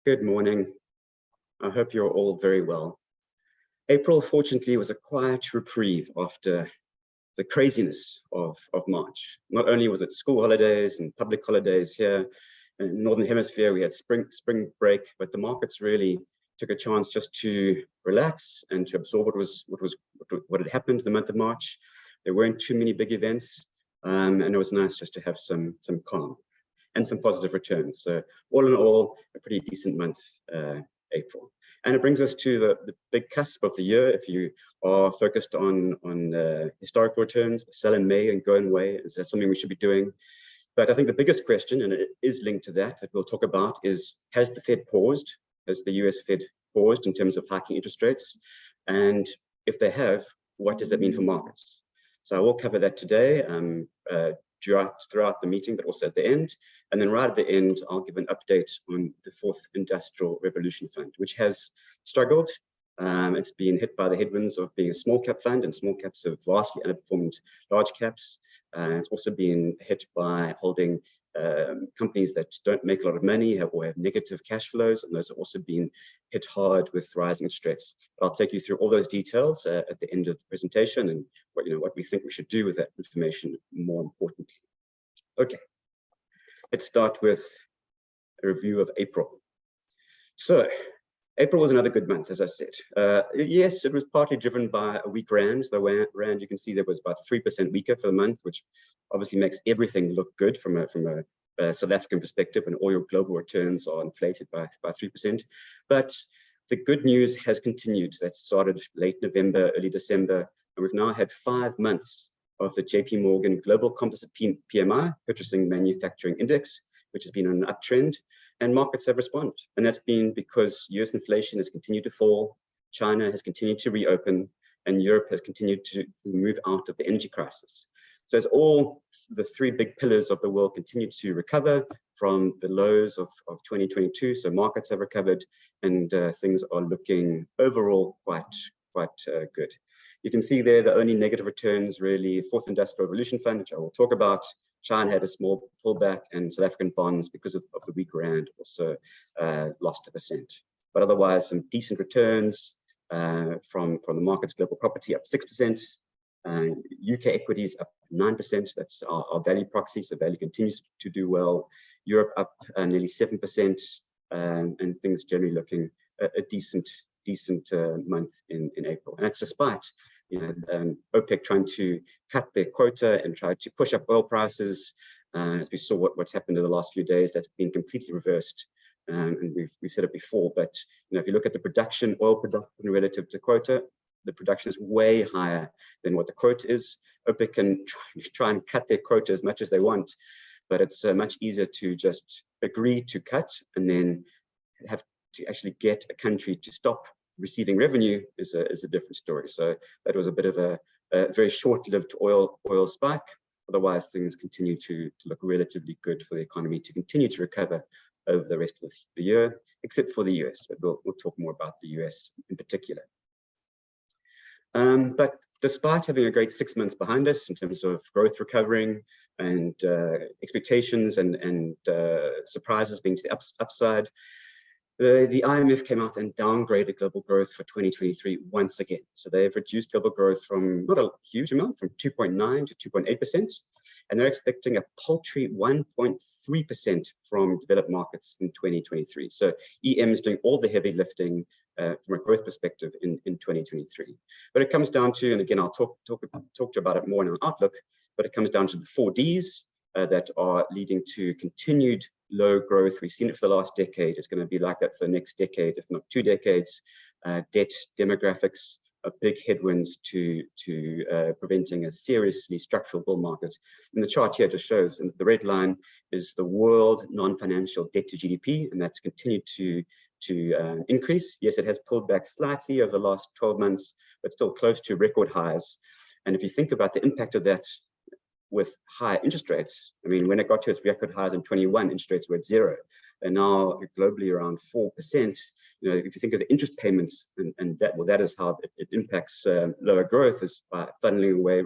Good morning. I hope you're all very well. April, fortunately, was a quiet reprieve after the craziness of March. Not only was it school holidays and public holidays here in the Northern Hemisphere, we had spring break, but the markets really took a chance just to relax and to absorb what had happened in the month of March. There weren't too many big events, and it was nice just to have some calm and some positive returns. So all in all, a pretty decent month, April. And it brings us to the big cusp of the year. If you are focused on historical returns, sell in May and go in May, is that something we should be doing? But I think the biggest question, and it is linked to that we'll talk about, is has the Fed paused? Has the US Fed paused in terms of hiking interest rates? And if they have, what does that mean for markets? So I will cover that today. Throughout the meeting, but also at the end. And then right at the end, I'll give an update on the Fourth Industrial Revolution Fund, which has struggled. It's been hit by the headwinds of being a small cap fund, and small caps have vastly underperformed large caps. It's also been hit by holding companies that don't make a lot of money or have negative cash flows, and those have also been hit hard with rising interest rates. But I'll take you through all those details at the end of the presentation and what we think we should do with that information more importantly. Okay, let's start with a review of April. So April was another good month, as I said. Yes, it was partly driven by a weak rand. The rand, you can see, that was about 3% weaker for the month, which obviously makes everything look good from a South African perspective, and all your global returns are inflated by 3%. But the good news has continued. That started late November, early December, and we've now had 5 months of the JP Morgan Global Composite PMI, Purchasing Manufacturing Index, which has been on an uptrend, and markets have responded. And that's been because US inflation has continued to fall, China has continued to reopen, and Europe has continued to move out of the energy crisis. So as all the three big pillars of the world continue to recover from the lows of 2022, so markets have recovered, and things are looking overall quite good. You can see there the only negative returns really, Fourth Industrial Revolution Fund, which I will talk about. China had a small pullback, and South African bonds, because of the weak rand, also lost 1%. But otherwise, some decent returns from the markets. Global property up 6%, UK equities up 9%. That's our value proxy, so value continues to do well. Europe up nearly 7%, and things generally looking a decent month in April. And that's despite OPEC trying to cut their quota and try to push up oil prices. As we saw what's happened in the last few days, that's been completely reversed. And we've said it before, but if you look at the oil production relative to quota, the production is way higher than what the quota is. OPEC can try and cut their quota as much as they want, but it's much easier to just agree to cut and then have to actually get a country to stop receiving revenue is a different story. So that was a bit of a very short-lived oil spike. Otherwise, things continue to look relatively good for the economy to continue to recover over the rest of the year, except for the US. But we'll talk more about the US in particular. But despite having a great 6 months behind us in terms of growth recovering and expectations and surprises being to the upside, the IMF came out and downgraded global growth for 2023 once again. So they've reduced global growth from not a huge amount, from 2.9 to 2.8%, and they're expecting a paltry 1.3% from developed markets in 2023. So EM is doing all the heavy lifting from a growth perspective in 2023. But it comes down to, and again, I'll talk to you about it more in our outlook, but it comes down to the 4 Ds that are leading to continued low growth. We've seen it for the last decade. It's going to be like that for the next decade, if not 2 decades. Debt, demographics are big headwinds to preventing a seriously structural bull market. And the chart here just shows, and the red line is the world non-financial debt to GDP, and that's continued to increase. Yes, it has pulled back slightly over the last 12 months, but still close to record highs. And if you think about the impact of that with higher interest rates, I mean, when it got to its record highs in 21, interest rates were at 0, and now globally around 4%. If you think of the interest payments, and that is how it impacts lower growth, is by funneling away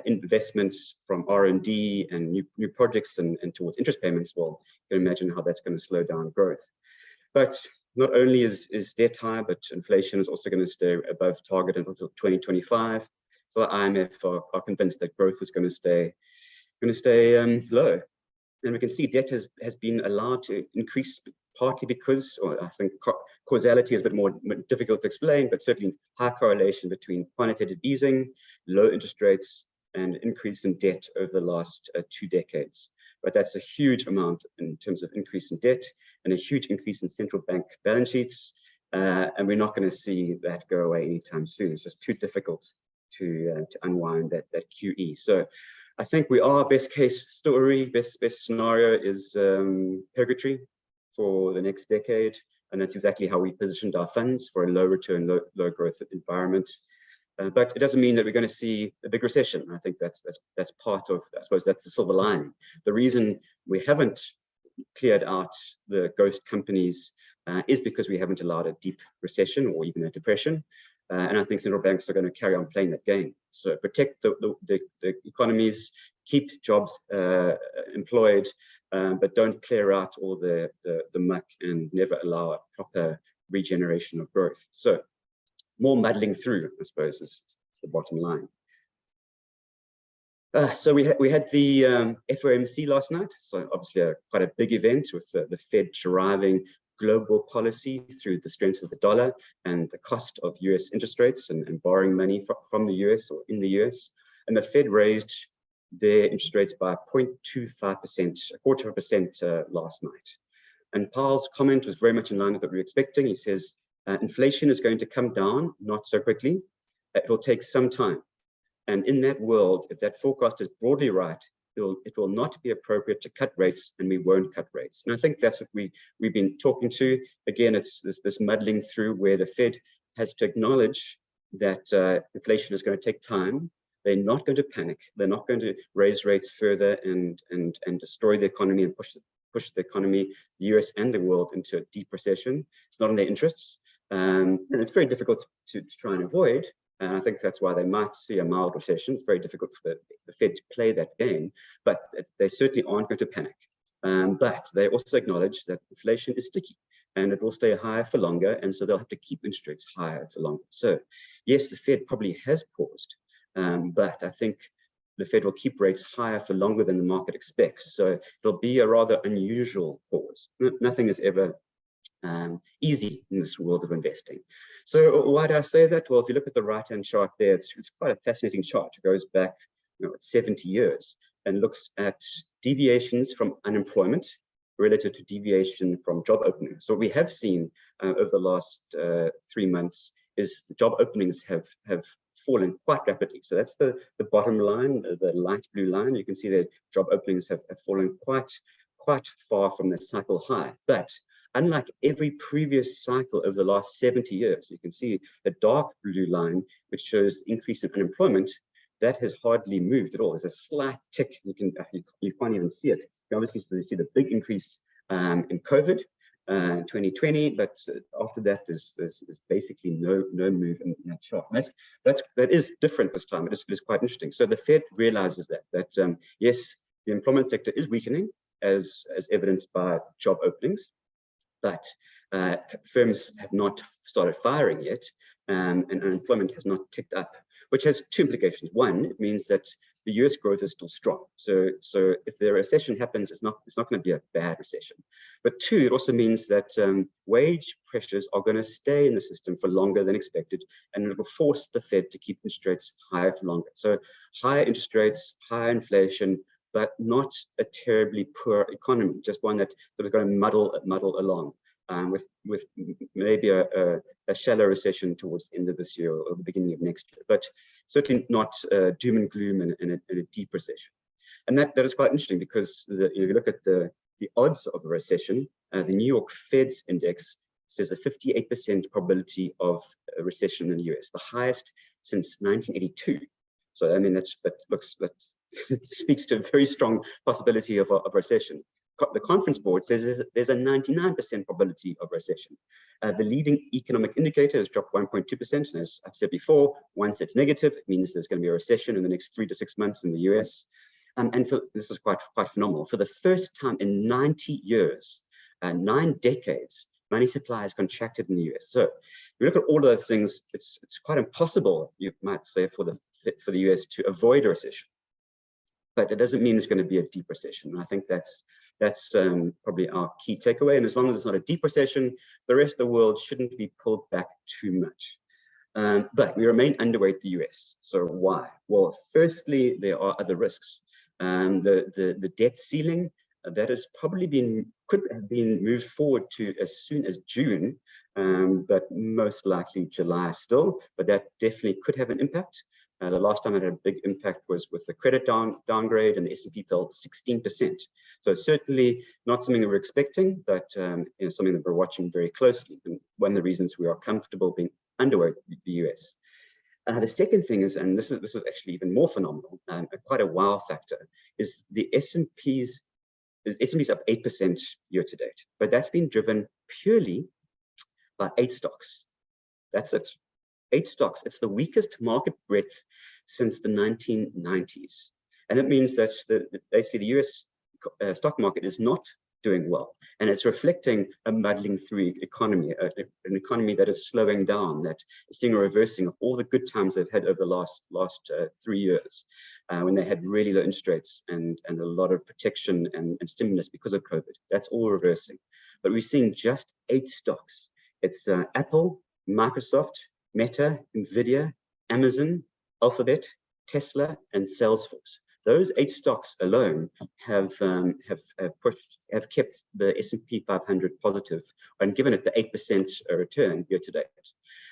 investments from R&D and new projects and towards interest payments. Well, you can imagine how that's going to slow down growth. But not only is debt high, but inflation is also going to stay above target until 2025. So the IMF are convinced that growth is going to stay low. And we can see debt has been allowed to increase partly because, or I think causality is a bit more difficult to explain, but certainly high correlation between quantitative easing, low interest rates, and increase in debt over the last 2 decades. But that's a huge amount in terms of increase in debt and a huge increase in central bank balance sheets. And we're not going to see that go away anytime soon. It's just too difficult to unwind that QE. So I think we are best case story, best scenario is purgatory for the next decade. And that's exactly how we positioned our funds, for a low return, low growth environment. But it doesn't mean that we're going to see a big recession. I think that's part of, I suppose that's the silver lining. The reason we haven't cleared out the ghost companies is because we haven't allowed a deep recession or even a depression. And I think central banks are going to carry on playing that game. So protect the economies, keep jobs employed, but don't clear out all the muck and never allow a proper regeneration of growth. So more muddling through, I suppose, is the bottom line. So we had the FOMC last night. So obviously quite a big event with the Fed driving global policy through the strength of the dollar and the cost of US interest rates and borrowing money from the US or in the US. And the Fed raised their interest rates by 0.25%, a quarter of a percent last night. And Powell's comment was very much in line with what we were expecting. He says, inflation is going to come down, not so quickly. It will take some time. And in that world, if that forecast is broadly right, it will not be appropriate to cut rates, and we won't cut rates. And I think that's what we've been talking to. Again, it's this muddling through where the Fed has to acknowledge that inflation is going to take time. They're not going to panic. They're not going to raise rates further and destroy the economy and push the economy, the US and the world, into a deep recession. It's not in their interests. And it's very difficult to try and avoid. And I think that's why they might see a mild recession. It's very difficult for the Fed to play that game, but they certainly aren't going to panic. But they also acknowledge that inflation is sticky and it will stay higher for longer. And so they'll have to keep interest rates higher for longer. So yes, the Fed probably has paused, but I think the Fed will keep rates higher for longer than the market expects. So it'll be a rather unusual pause. Nothing is ever easy in this world of investing. So why do I say that? Well, if you look at the right-hand chart there, it's quite a fascinating chart. It goes back 70 years and looks at deviations from unemployment relative to deviation from job openings. So what we have seen over the last 3 months is the job openings have fallen quite rapidly. So that's the bottom line, the light blue line. You can see that job openings have fallen quite far from the cycle high. But unlike every previous cycle over the last 70 years, you can see the dark blue line, which shows the increase in unemployment, that has hardly moved at all. There's a slight tick. You can't even see it. You obviously see the big increase in COVID in 2020, but after that, there's basically no move in that chart. And that is different this time. It is quite interesting. So the Fed realizes that yes, the employment sector is weakening, as evidenced by job openings, but firms have not started firing yet, and unemployment has not ticked up, which has 2 implications. One, it means that the US growth is still strong. So if the recession happens, it's not going to be a bad recession. But 2, it also means that wage pressures are going to stay in the system for longer than expected, and it will force the Fed to keep interest rates higher for longer. So higher interest rates, higher inflation, but not a terribly poor economy, just one that is going to muddle along with maybe a shallow recession towards the end of this year or the beginning of next year, but certainly not doom and gloom and a deep recession. And that is quite interesting because if you look at the odds of a recession, the New York Fed's index says a 58% probability of a recession in the US, the highest since 1982. So I mean that speaks to a very strong possibility of a recession. The conference board says there's a 99% probability of recession. The leading economic indicator has dropped 1.2%, and as I've said before, once it's negative, it means there's going to be a recession in the next 3 to 6 months in the US. And this is quite phenomenal. For the first time in 90 years, 9 decades, money supply has contracted in the US. So if you look at all of those things, it's quite impossible, you might say, for the US to avoid a recession. But it doesn't mean it's going to be a deep recession. And I think that's probably our key takeaway. And as long as it's not a deep recession, the rest of the world shouldn't be pulled back too much. But we remain underweight the US. So why? Well, firstly, there are other risks. The debt ceiling that has probably could have been moved forward to as soon as June, but most likely July still. But that definitely could have an impact. The last time it had a big impact was with the credit downgrade, and the S&P fell 16%. So certainly not something that we're expecting, but something that we're watching very closely. And one of the reasons we are comfortable being underweight the US. The second thing is, and this is actually even more phenomenal, quite a wow factor, is the S&P's up 8% year to date, but that's been driven purely by 8 stocks. That's it. 8 stocks. It's the weakest market breadth since the 1990s. And it means that basically the US stock market is not doing well. And it's reflecting a muddling through economy, an economy that is slowing down, that is seeing a reversing of all the good times they've had over the last 3 years, when they had really low interest rates and a lot of protection and stimulus because of COVID. That's all reversing. But we're seeing just 8 stocks. It's Apple, Microsoft, Meta, Nvidia, Amazon, Alphabet, Tesla, and Salesforce. Those 8 stocks alone have kept the S&P 500 positive and given it the 8% return year to date.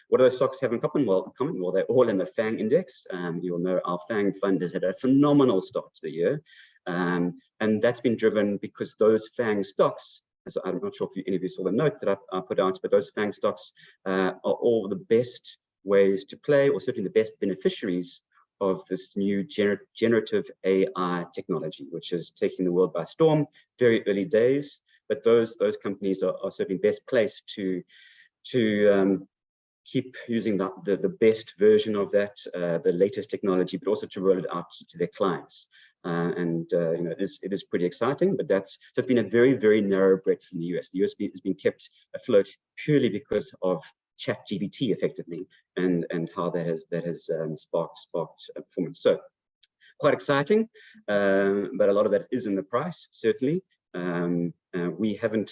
What do those stocks have in common? Well, they're all in the FANG index. You'll know our FANG fund has had a phenomenal start to the year, and that's been driven because those FANG stocks. So I'm not sure if any of you saw the note that I put out, but those FANG stocks are all the best ways to play, or certainly the best beneficiaries of this new generative AI technology, which is taking the world by storm. Very early days, but those companies are certainly best placed to keep using the best version of that, the latest technology, but also to roll it out to their clients. It is pretty exciting, but so it's been a very, very narrow breadth in the US. The US has been kept afloat purely because of ChatGPT, effectively, and how that has sparked performance. So quite exciting, but a lot of that is in the price, certainly. We haven't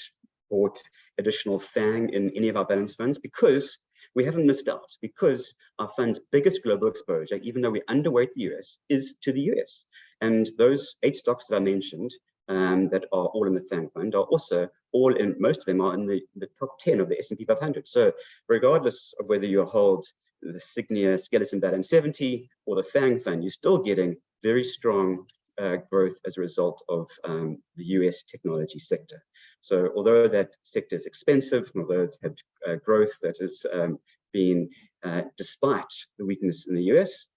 bought additional FANG in any of our balance funds because we haven't missed out, because our fund's biggest global exposure, even though we underweight the US, is to the US. And those 8 stocks that I mentioned that are all in the FANG fund are also all in, most of them are in the top 10 of the S&P 500. So regardless of whether you hold the Sygnia Skeleton Balance 70 or the FANG fund, you're still getting very strong growth as a result of the US technology sector. So although that sector is expensive, although it's had growth that has been despite the weakness in the US,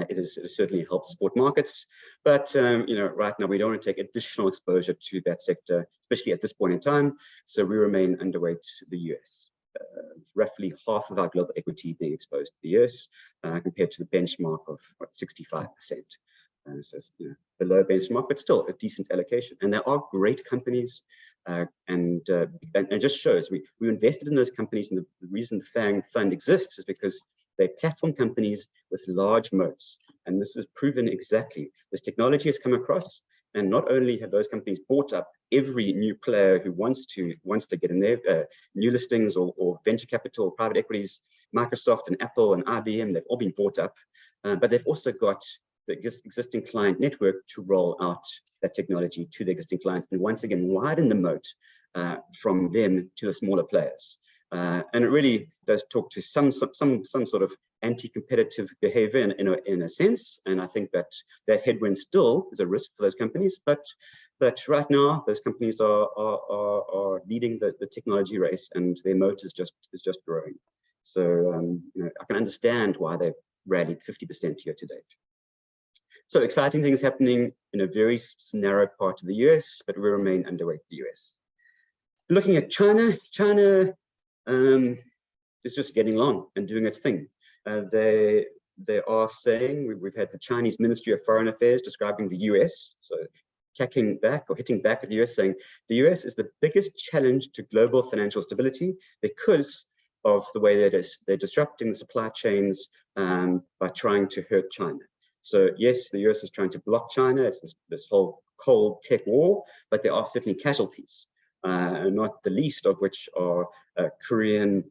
it has certainly helped support markets. But right now we don't want to take additional exposure to that sector, especially at this point in time. So we remain underweight the US. Roughly half of our global equity being exposed to the US, compared to the benchmark of 65%. So it's below benchmark, but still a decent allocation. And there are great companies, and it just shows we invested in those companies, and the reason the FANG fund exists is because they're platform companies with large moats. And this is proven exactly. This technology has come across, and not only have those companies bought up every new player who wants to get in there, new listings or venture capital, private equities, Microsoft and Apple and IBM, they've all been bought up, but they've also got the existing client network to roll out that technology to the existing clients, and once again widen the moat from them to the smaller players. And it really does talk to some sort of anti-competitive behavior in a sense. And I think that headwind still is a risk for those companies. But right now, those companies are leading the technology race, and their moat is just growing. So I can understand why they've rallied 50% year to date. So exciting things happening in a very narrow part of the US, but we remain underweight the US. Looking at China is just getting along and doing its thing. They are saying, we've had the Chinese Ministry of Foreign Affairs describing the US, so attacking back or hitting back at the US, saying the US is the biggest challenge to global financial stability because of the way they're disrupting the supply chains by trying to hurt China. So yes, the US is trying to block China. It's this whole cold tech war, but there are certainly casualties, not the least of which are Korean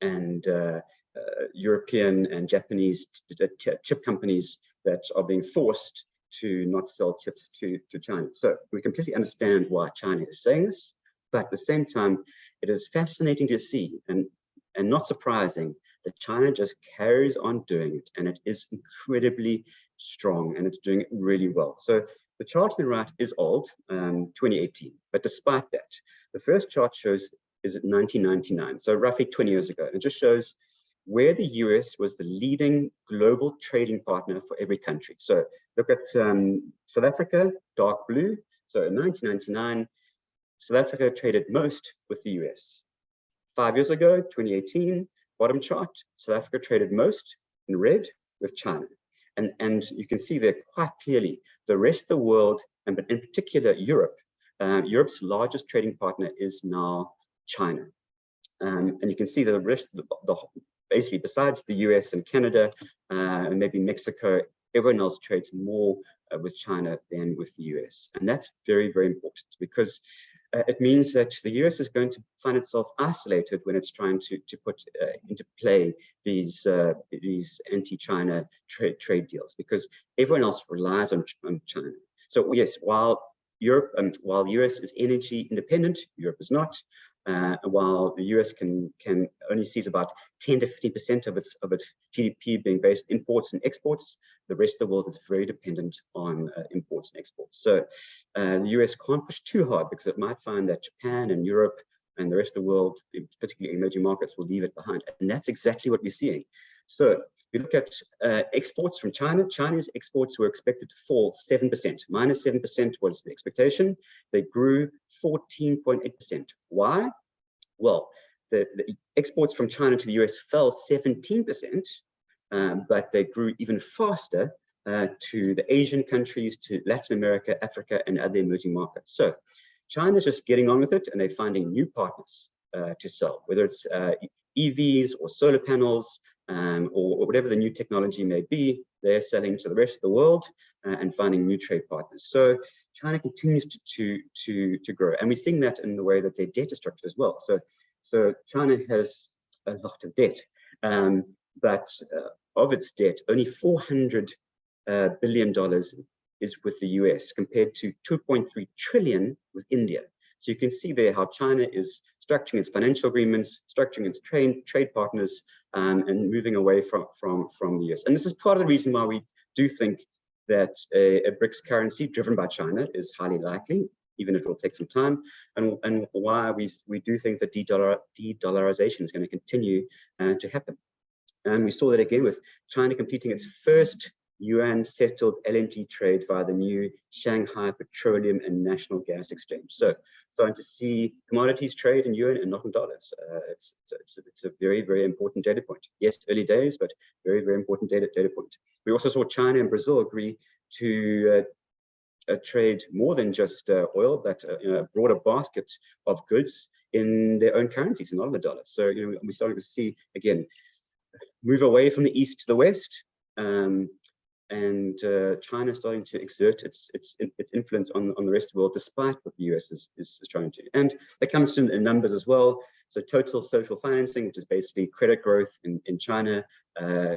and European and Japanese chip companies that are being forced to not sell chips to China. So we completely understand why China is saying this, but at the same time, it is fascinating to see and not surprising that China just carries on doing it, and it is incredibly strong, and it's doing it really well. So the chart on the right is old, 2018, but despite that, the first chart shows is 1999, so roughly 20 years ago. It just shows where the US was the leading global trading partner for every country. So look at South Africa, dark blue. So in 1999, South Africa traded most with the US. 5 years ago, 2018, bottom chart, South Africa traded most in red with China. And you can see there quite clearly the rest of the world, and in particular Europe, Europe's largest trading partner is now China. And you can see the rest of basically besides the US and Canada and maybe Mexico, everyone else trades more with China than with the US. And that's very, very important because it means that the US is going to find itself isolated when it's trying to put into play these anti-China trade deals, because everyone else relies on China. So yes, while US is energy independent, Europe is not. While the US can only sees about 10 to 15% of its GDP being based on imports and exports, the rest of the world is very dependent on imports and exports. So the US can't push too hard because it might find that Japan and Europe and the rest of the world, particularly emerging markets, will leave it behind. And that's exactly what we're seeing. So if you look at exports from China, China's exports were expected to fall 7%. Minus 7% was the expectation. They grew 14.8%. Why? Well, the exports from China to the US fell 17%, but they grew even faster to the Asian countries, to Latin America, Africa, and other emerging markets. So China's just getting on with it, and they're finding new partners to sell, whether it's EVs or solar panels, or whatever the new technology may be. They're selling to the rest of the world and finding new trade partners. So China continues to grow, and we're seeing that in the way that their debt is structured as well. So China has a lot of debt, but of its debt, only $400 billion is with the US, compared to 2.3 trillion with India. So you can see there how China is structuring its financial agreements, structuring its trade partners, and moving away from the US. And this is part of the reason why we do think that a BRICS currency driven by China is highly likely, even if it will take some time, and why we do think that de-dollarization is going to continue to happen. And we saw that again with China completing its first yuan-settled LNG trade via the new Shanghai Petroleum and National Gas Exchange. So starting to see commodities trade in yuan and not in dollars. It's a very, very important data point. Yes, early days, but very, very important data point. We also saw China and Brazil agree to trade more than just oil, but a broader basket of goods in their own currencies and not in the dollar. So we're starting to see again move away from the east to the west. And China is starting to exert its influence on the rest of the world, despite what the US is trying to. And that comes to the numbers as well. So total social financing, which is basically credit growth in China,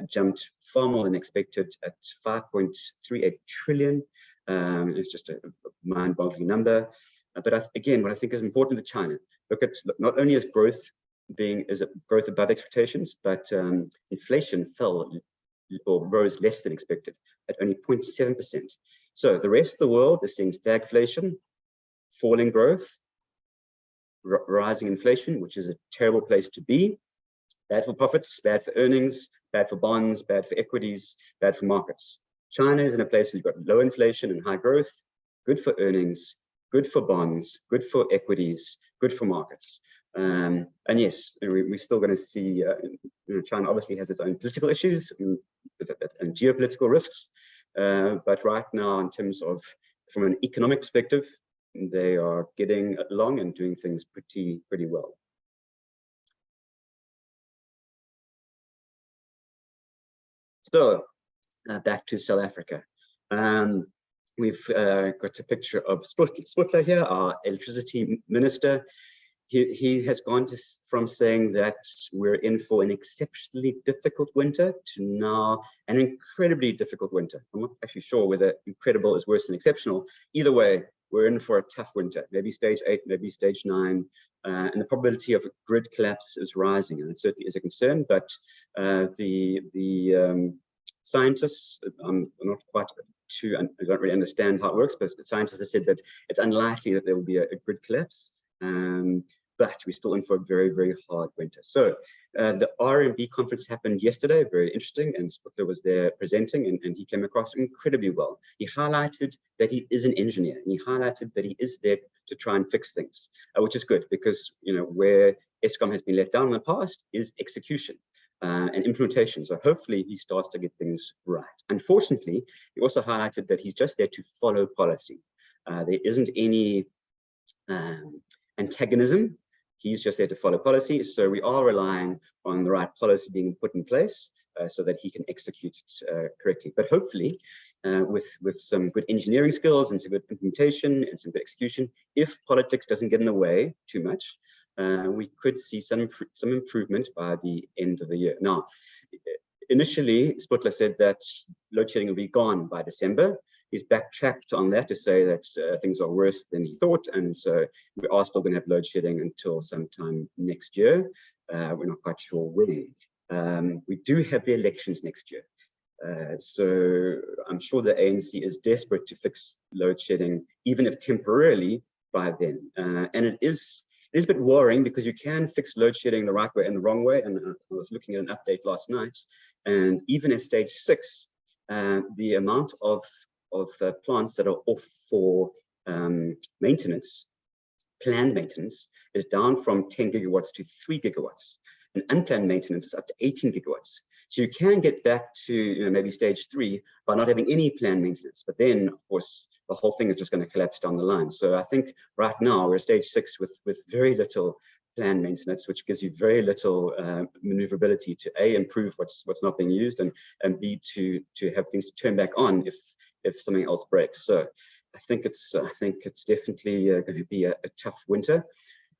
jumped far more than expected at 5.38 trillion. It's just a mind-boggling number. But again, what I think is important to China, look at not only is growth above expectations, but inflation fell or rose less than expected at only 0.7%. So the rest of the world is seeing stagflation, falling growth, rising inflation, which is a terrible place to be. Bad for profits, bad for earnings, bad for bonds, bad for equities, bad for markets. China is in a place where you've got low inflation and high growth, good for earnings, good for bonds, good for equities, good for markets. And yes, we're still going to see China obviously has its own political issues and geopolitical risks, but right now in terms of from an economic perspective, they are getting along and doing things pretty well. So back to South Africa. We've got a picture of Sputler here, our electricity minister. He has gone from saying that we're in for an exceptionally difficult winter to now an incredibly difficult winter. I'm not actually sure whether incredible is worse than exceptional. Either way, we're in for a tough winter, maybe stage 8, maybe stage 9, and the probability of a grid collapse is rising, and it certainly is a concern. But the scientists, I'm not quite too, I don't really understand how it works, but the scientists have said that it's unlikely that there will be a grid collapse. But we're still in for a very hard winter. So the R&B conference happened yesterday, very interesting, and Sputler was there presenting, and he came across incredibly well. He highlighted that he is an engineer, and he highlighted that he is there to try and fix things, which is good, because where Eskom has been let down in the past is execution and implementation. So hopefully he starts to get things right. Unfortunately, he also highlighted that he's just there to follow policy. There isn't any antagonism. He's just there to follow policy. So we are relying on the right policy being put in place so that he can execute it correctly. But hopefully, with some good engineering skills and some good implementation and some good execution, if politics doesn't get in the way too much, we could see some improvement by the end of the year. Now, initially, Sputler said that load shedding will be gone by December. He's backtracked on that to say that things are worse than he thought, and so we are still going to have load shedding until sometime next year. We're not quite sure when. We do have the elections next year, so I'm sure the ANC is desperate to fix load shedding, even if temporarily by then. And it is a bit worrying, because you can fix load shedding the right way and the wrong way. And I was looking at an update last night, and even at stage 6, the amount of plants that are off for maintenance, planned maintenance, is down from 10 gigawatts to 3 gigawatts. And unplanned maintenance is up to 18 gigawatts. So you can get back to maybe stage 3 by not having any planned maintenance. But then, of course, the whole thing is just going to collapse down the line. So I think right now we're at stage 6 with very little planned maintenance, which gives you very little maneuverability to A, improve what's not being used, and B, to have things to turn back on if something else breaks. So I think it's definitely going to be a tough winter,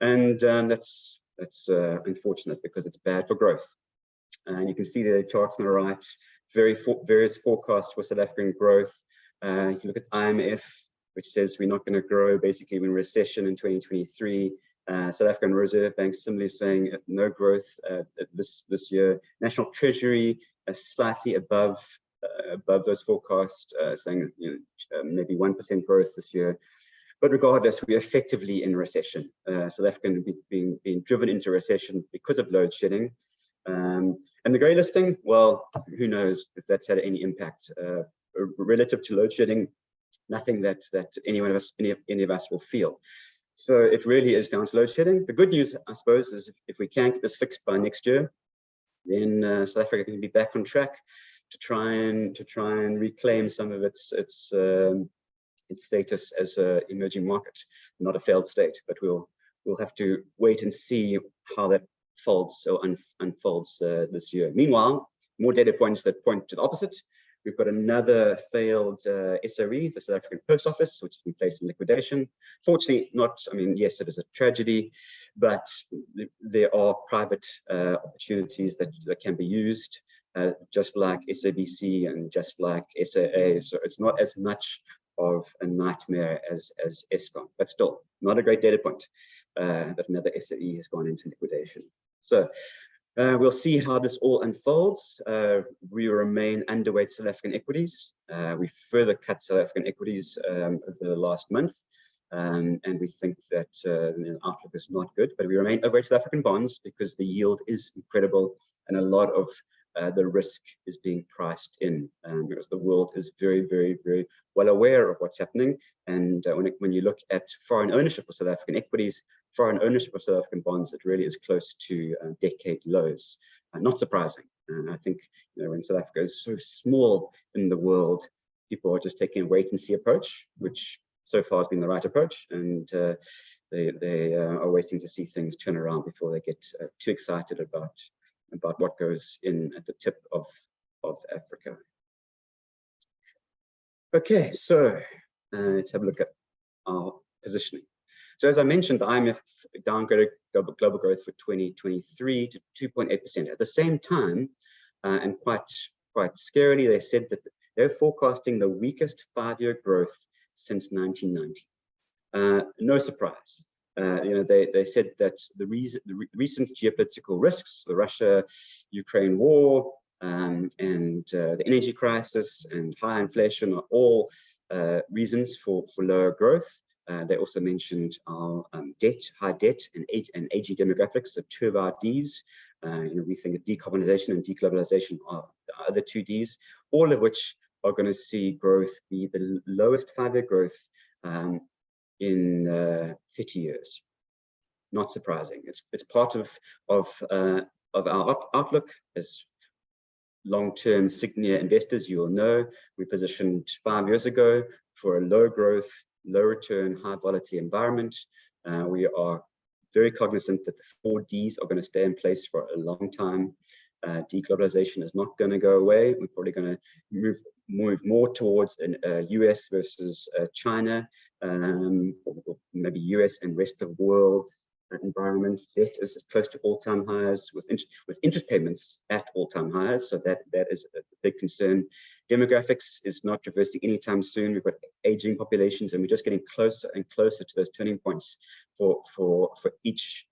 and that's unfortunate, because it's bad for growth. And you can see the charts on the right, various forecasts for South African growth. You can look at IMF, which says we're not going to grow. Basically, we're in recession in 2023. South African Reserve Bank similarly saying no growth this year. National Treasury slightly above those forecasts, saying maybe 1% growth this year. But regardless, we're effectively in recession. South Africa being driven into recession because of load shedding. And the grey listing, well, who knows if that's had any impact relative to load shedding. Nothing that any of us will feel. So it really is down to load shedding. The good news, I suppose, is if we can get this fixed by next year, then South Africa can be back on track to try and reclaim some of its status as an emerging market, not a failed state. But we'll have to wait and see how that unfolds this year. Meanwhile, more data points that point to the opposite. We've got another failed SOE, the South African Post Office, which has been placed in liquidation. Fortunately, yes, it is a tragedy, but there are private opportunities that can be used, just like SABC and just like SAA. So it's not as much of a nightmare as Eskom, but still not a great data point that another SOE has gone into liquidation. So we'll see how this all unfolds. We remain underweight South African equities. We further cut South African equities over the last month, and we think that the outlook is not good. But we remain overweight South African bonds because the yield is incredible, and a lot of the risk is being priced in, because the world is very well aware of what's happening. And when you look at foreign ownership of South African equities, foreign ownership of South African bonds, it really is close to decade lows. Not surprising. I think when South Africa is so small in the world, people are just taking a wait-and-see approach, which so far has been the right approach, and they are waiting to see things turn around before they get too excited about what goes in at the tip of Africa. Okay, so let's have a look at our positioning. So as I mentioned, the IMF downgraded global growth for 2023 to 2.8%. At the same time, and quite scarily, they said that they're forecasting the weakest 5-year growth since 1990. No surprise. They said that the recent geopolitical risks, the Russia-Ukraine war, and the energy crisis and high inflation are all reasons for lower growth. They also mentioned our high debt, and aging demographics, so 2 of our Ds. We think that decarbonization and deglobalization are the other 2 Ds, all of which are going to see growth be the lowest 5-year growth in 30 years. Not surprising. It's part of our outlook as long-term Sygnia investors. You will know we positioned 5 years ago for a low growth, low return, high volatility environment. We are very cognizant that the 4 Ds are going to stay in place for a long time. Deglobalization is not going to go away. We're probably going to move more towards an US versus China, or maybe US and rest of the world environment. Debt is close to all-time highs, with interest payments at all-time highs, so that is a big concern. Demographics is not reversing anytime soon. We've got aging populations, and we're just getting closer and closer to those turning points for each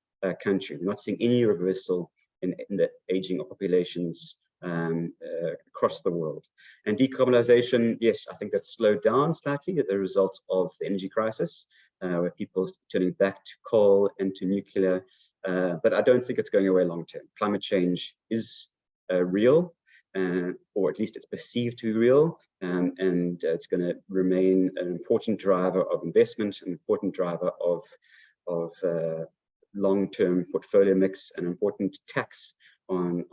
country. We're not seeing any reversal in the aging of populations across the world. And decarbonization, yes, I think that's slowed down slightly as a result of the energy crisis, where people are turning back to coal and to nuclear, but I don't think it's going away long term. Climate change is real, or at least it's perceived to be real, and it's going to remain an important driver of investment, an important driver of long-term portfolio mix, an important tax on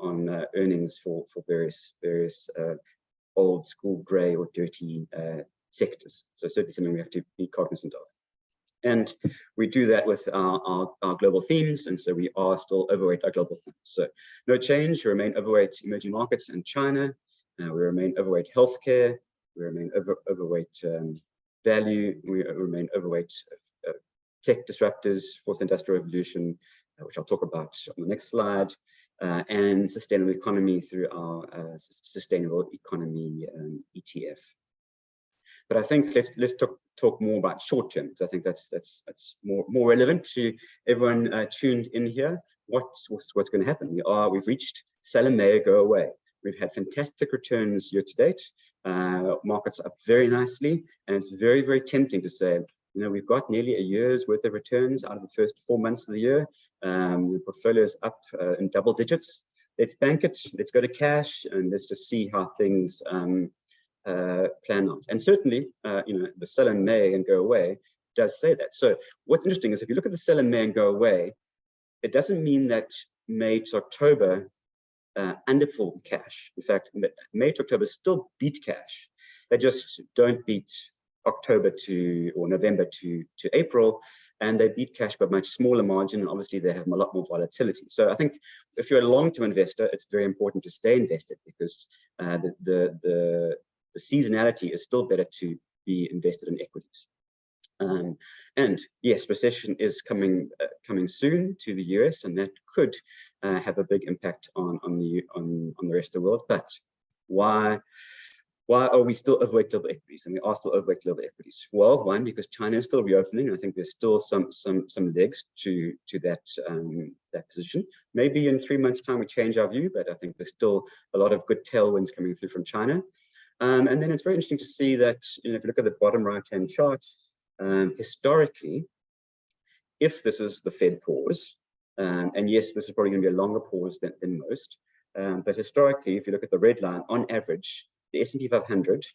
earnings for various old school grey or dirty sectors. So certainly something we have to be cognizant of. And we do that with our global themes, and so we are still overweight our global themes. So no change. We remain overweight emerging markets and China. We remain overweight healthcare. We remain overweight value. We remain overweight tech disruptors, fourth industrial revolution, which I'll talk about on the next slide, and sustainable economy through our sustainable economy ETF. But I think let's talk more about short term, because I think that's more relevant to everyone tuned in here. What's going to happen? We've reached sell in May, go away. We've had fantastic returns year to date. Markets up very nicely, and it's very, very tempting to say, we've got nearly a year's worth of returns out of the first 4 months of the year. The portfolio is up in double digits. Let's bank it. Let's go to cash, and let's just see how things plan out. And certainly, the sell in May and go away does say that. So what's interesting is if you look at the sell in May and go away, it doesn't mean that May to October underperformed cash. In fact, May to October still beat cash. They just don't beat October or November to April, and they beat cash by a much smaller margin, and obviously they have a lot more volatility. So I think if you're a long-term investor, it's very important to stay invested, because the seasonality is still better to be invested in equities. And yes, recession is coming soon to the US, and that could have a big impact on the rest of the world. But why are we still overweight global equities? And we are still overweight global equities. Well, one, because China is still reopening. I think there's still some legs to that position. Maybe in 3 months' time we change our view, but I think there's still a lot of good tailwinds coming through from China. And then it's very interesting to see that, if you look at the bottom right-hand chart, historically, if this is the Fed pause, and yes, this is probably going to be a longer pause than most, but historically, if you look at the red line, on average, the S&P 500,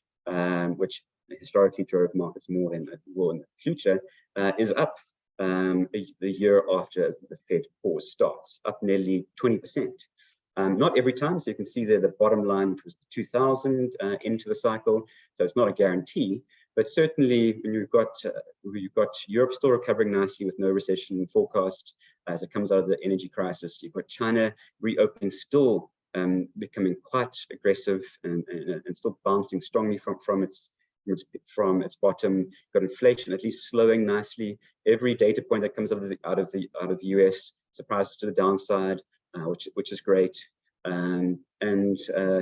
which historically drove markets more than it will in the future, is up the year after the Fed pause starts, up nearly 20%. Not every time, so you can see there the bottom line was 2000 into the cycle, so it's not a guarantee, but certainly when you've got Europe still recovering nicely with no recession forecast as it comes out of the energy crisis. You've got China reopening, still becoming quite aggressive and still bouncing strongly from its bottom. You've got inflation at least slowing nicely. Every data point that comes out of the US surprises to the downside, which is great. And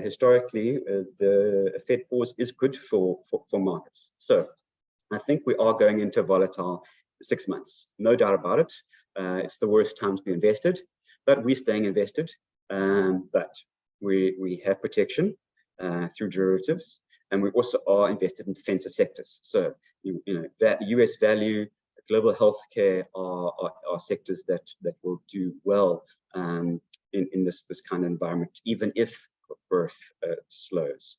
historically, the Fed pause is good for markets. So I think we are going into a volatile 6 months, no doubt about it. It's the worst time to be invested, but we're staying invested. But we have protection through derivatives, and we also are invested in defensive sectors. So you know that US value, global healthcare are sectors that will do well in this kind of environment, even if growth slows.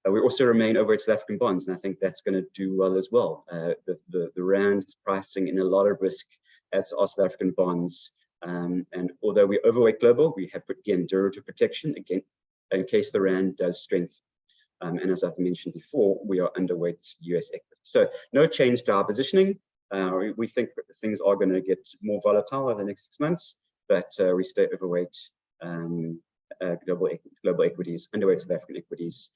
We also remain over South African bonds, and I think that's going to do well as well. The rand is pricing in a lot of risk as are South African bonds, and although we overweight global, we have again derivative protection again in case the rand does strengthen. And as I've mentioned before, we are underweight US equity. So no change to our positioning. We think that things are going to get more volatile over the next 6 months, but we stay overweight global equities, underweight South African equities,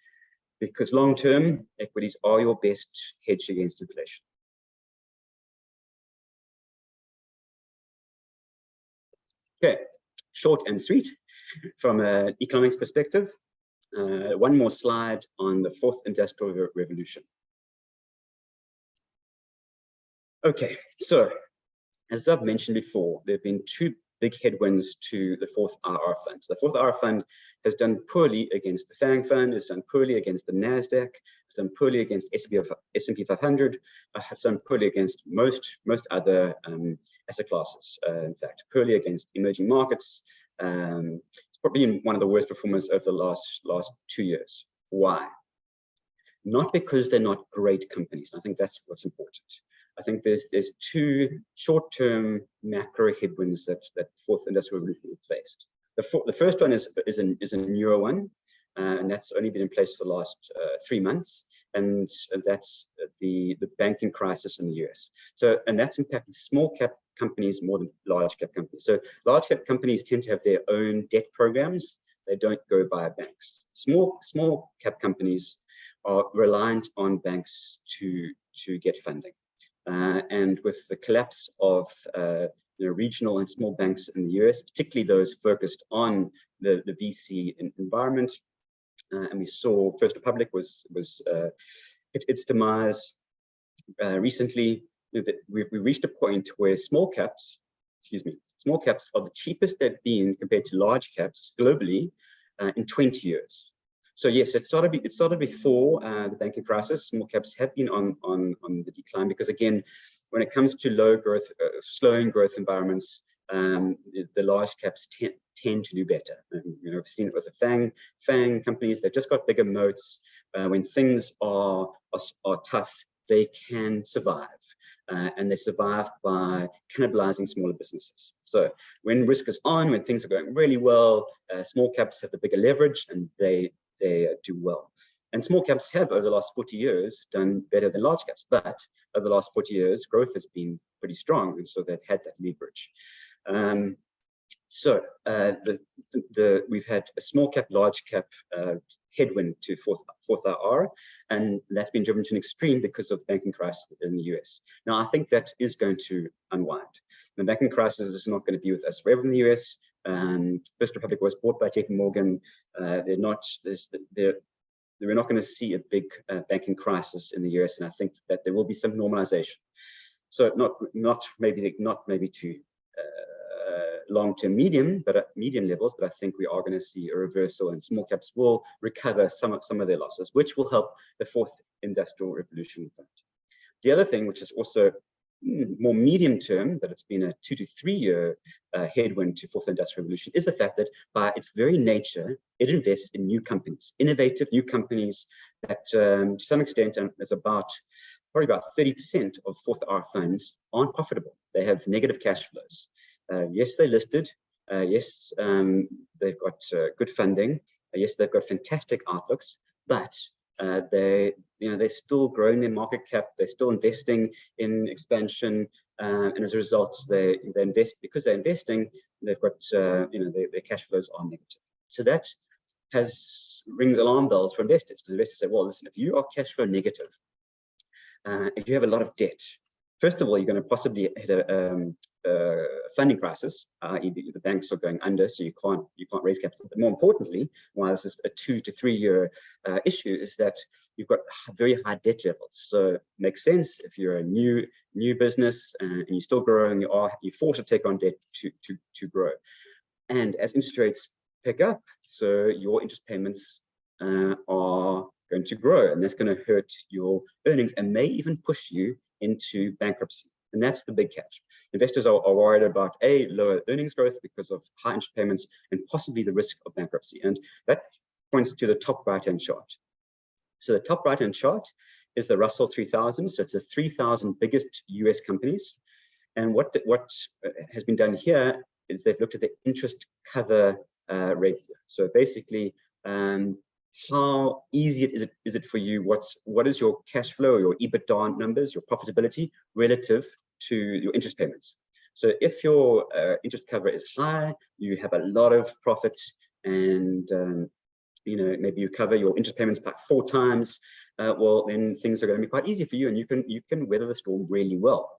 because long-term equities are your best hedge against inflation. Okay, short and sweet from an economics perspective. One more slide on the fourth industrial revolution. Okay, so as I've mentioned before, there have been two big headwinds to the fourth IR fund. So the fourth IR fund has done poorly against the FANG fund, has done poorly against the NASDAQ, has done poorly against S&P 500, has done poorly against most other asset classes. In fact, poorly against emerging markets. It's probably been one of the worst performers over the last 2 years. Why? Not because they're not great companies. I think that's what's important. I think there's two short-term macro headwinds that fourth industrial revolution faced. The first one is a newer one, and that's only been in place for the last 3 months, and that's the banking crisis in the US. So, and that's impacting small cap companies more than large cap companies. So large cap companies tend to have their own debt programs. They don't go via banks. Small cap companies are reliant on banks to get funding. And with the collapse of regional and small banks in the US, particularly those focused on the VC environment, and we saw First Republic was its demise recently. That we've reached a point where small caps are the cheapest they've been compared to large caps globally in 20 years. So yes, it started before the banking crisis. Small caps have been on the decline because, again, when it comes to low growth, slowing growth environments, the large caps tend to do better. We've seen it with the FANG companies. They've just got bigger moats. When things are tough, they can survive, and they survive by cannibalizing smaller businesses. So when risk is on, when things are going really well, small caps have the bigger leverage, and they do well. And small caps have, over the last 40 years, done better than large caps. But over the last 40 years, growth has been pretty strong, and so they've had that leverage. We've had a small cap, large cap headwind to fourth IR, and that's been driven to an extreme because of the banking crisis in the US. Now, I think that is going to unwind. The banking crisis is not going to be with us forever in the US. First Republic was bought by JP Morgan. We're not going to see a big banking crisis in the US, and I think that there will be some normalization. So not maybe to long-term medium levels, but I think we are going to see a reversal, and small caps will recover some of their losses, which will help the fourth industrial revolution fund. The other thing, which is also more medium term, but it's been a 2 to 3 year headwind to fourth industrial revolution, is the fact that by its very nature, it invests in new companies, innovative new companies that to some extent, and it's probably about 30% of fourth IR funds aren't profitable. They have negative cash flows. Yes, they're listed. Yes, they've got good funding. Yes, they've got fantastic outlooks, but they're still growing their market cap. They're still investing in expansion, and as a result, they invest because they're investing. They've got their cash flows are negative. So that rings alarm bells for investors, because investors say, well, listen, if you are cash flow negative, if you have a lot of debt, first of all, you're going to possibly hit a funding crisis. The banks are going under, so you can't raise capital. But more importantly, why this is a 2 to 3 year issue, is that you've got very high debt levels. So it makes sense if you're a new business and you're still growing, you're forced to take on debt to grow. And as interest rates pick up, so your interest payments are going to grow, and that's going to hurt your earnings and may even push you into bankruptcy. And that's the big catch. Investors are worried about lower earnings growth because of high interest payments and possibly the risk of bankruptcy. And that points to the top right-hand chart. So the top right-hand chart is the Russell 3000. So it's the 3,000 biggest US companies. And what has been done here is they've looked at the interest cover ratio. So basically, how easy is it for you? What is your cash flow, your EBITDA numbers, your profitability relative to your interest payments? So if your interest cover is high, you have a lot of profit, and maybe you cover your interest payments by 4 times, well, then things are going to be quite easy for you, and you can weather the storm really well.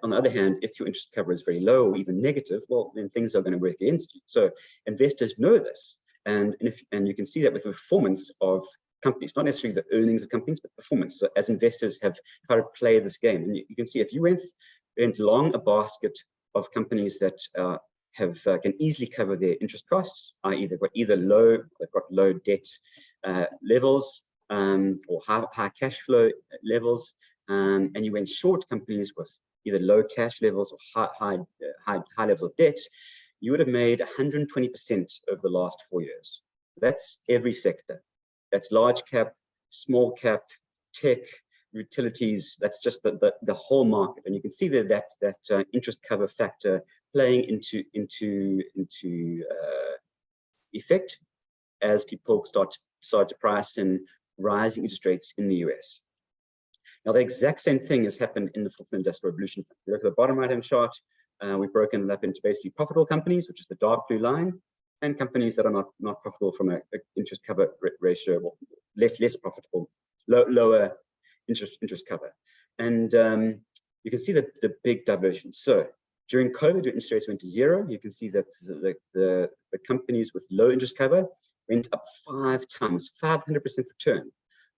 On the other hand, if your interest cover is very low or even negative, well, then things are going to work against you. So investors know this. And you can see that with the performance of companies, not necessarily the earnings of companies, but performance. So as investors have tried to play this game, and you can see if you went long a basket of companies that can easily cover their interest costs, i.e. they've got low debt levels or high cash flow levels, and you went short companies with either low cash levels or high levels of debt, you would have made 120% over the last 4 years. That's every sector. That's large cap, small cap, tech, utilities. That's just the whole market. And you can see that interest cover factor playing into effect as people start to price in rising interest rates in the US. Now, the exact same thing has happened in the fourth industrial revolution. If you look at the bottom right-hand chart, we've broken it up into basically profitable companies, which is the dark blue line, and companies that are not profitable from an interest cover ratio, or less profitable, lower interest cover. And you can see the big divergence. So during COVID, when interest rates went to 0, you can see that the companies with low interest cover went up 5 times, 500% return.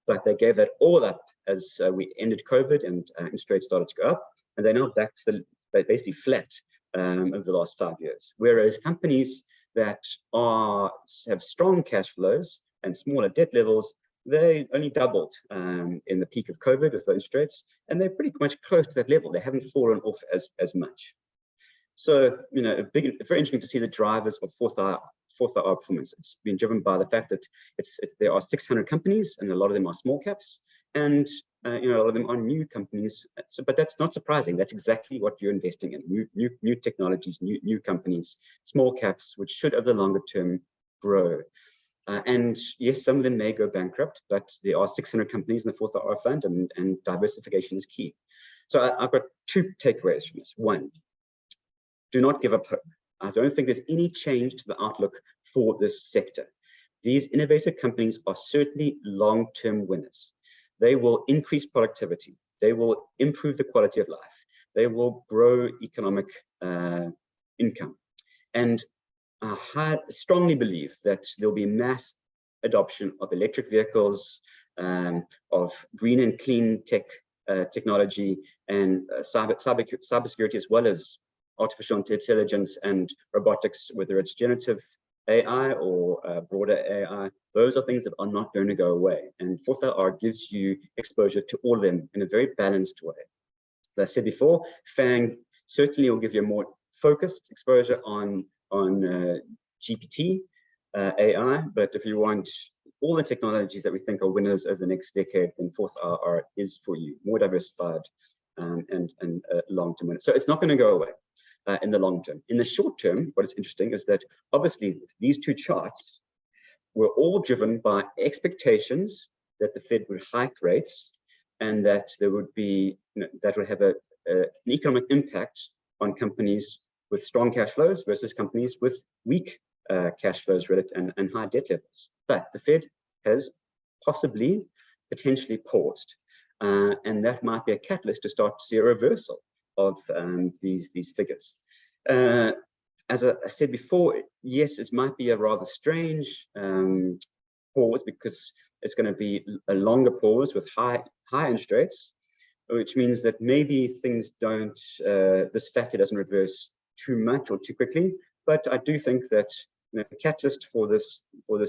But they gave that all up as we ended COVID and interest rates started to go up, and they're now back to basically flat over the last 5 years. Whereas companies that have strong cash flows and smaller debt levels, they only doubled in the peak of COVID with low interest rates, and they're pretty much close to that level. They haven't fallen off as much. So, very interesting to see the drivers of fourth hour performance. It's been driven by the fact that there are 600 companies, and a lot of them are small caps, and a lot of them are new companies. But that's not surprising. That's exactly what you're investing in: new technologies, new companies, small caps, which should over the longer term grow. And yes, some of them may go bankrupt, but there are 600 companies in the fourth hour fund, and diversification is key. So I've got 2 takeaways from this. 1, do not give up hope. I don't think there's any change to the outlook for this sector. These innovative companies are certainly long-term winners. They will increase productivity. They will improve the quality of life. They will grow economic income. And I strongly believe that there'll be mass adoption of electric vehicles, of green and clean technology, and cybersecurity, as well as artificial intelligence and robotics, whether it's generative AI or broader AI. Those are things that are not going to go away. And fourth hour gives you exposure to all of them in a very balanced way. As I said before, FANG certainly will give you a more focused exposure on GPT, AI, but if you want all the technologies that we think are winners over the next decade, then fourth hour is for you, more diversified and long-term winner. So it's not going to go away. in the long term. In the short term, what is interesting is that obviously these two charts were all driven by expectations that the Fed would hike rates and that there would be, that would have an economic impact on companies with strong cash flows versus companies with weak cash flows and high debt levels. But the Fed has potentially paused, and that might be a catalyst to start to see a reversal of these figures. As I said before, yes, it might be a rather strange pause because it's going to be a longer pause with high interest rates, which means that maybe things don't, this factor doesn't reverse too much or too quickly. But I do think that the catalyst for this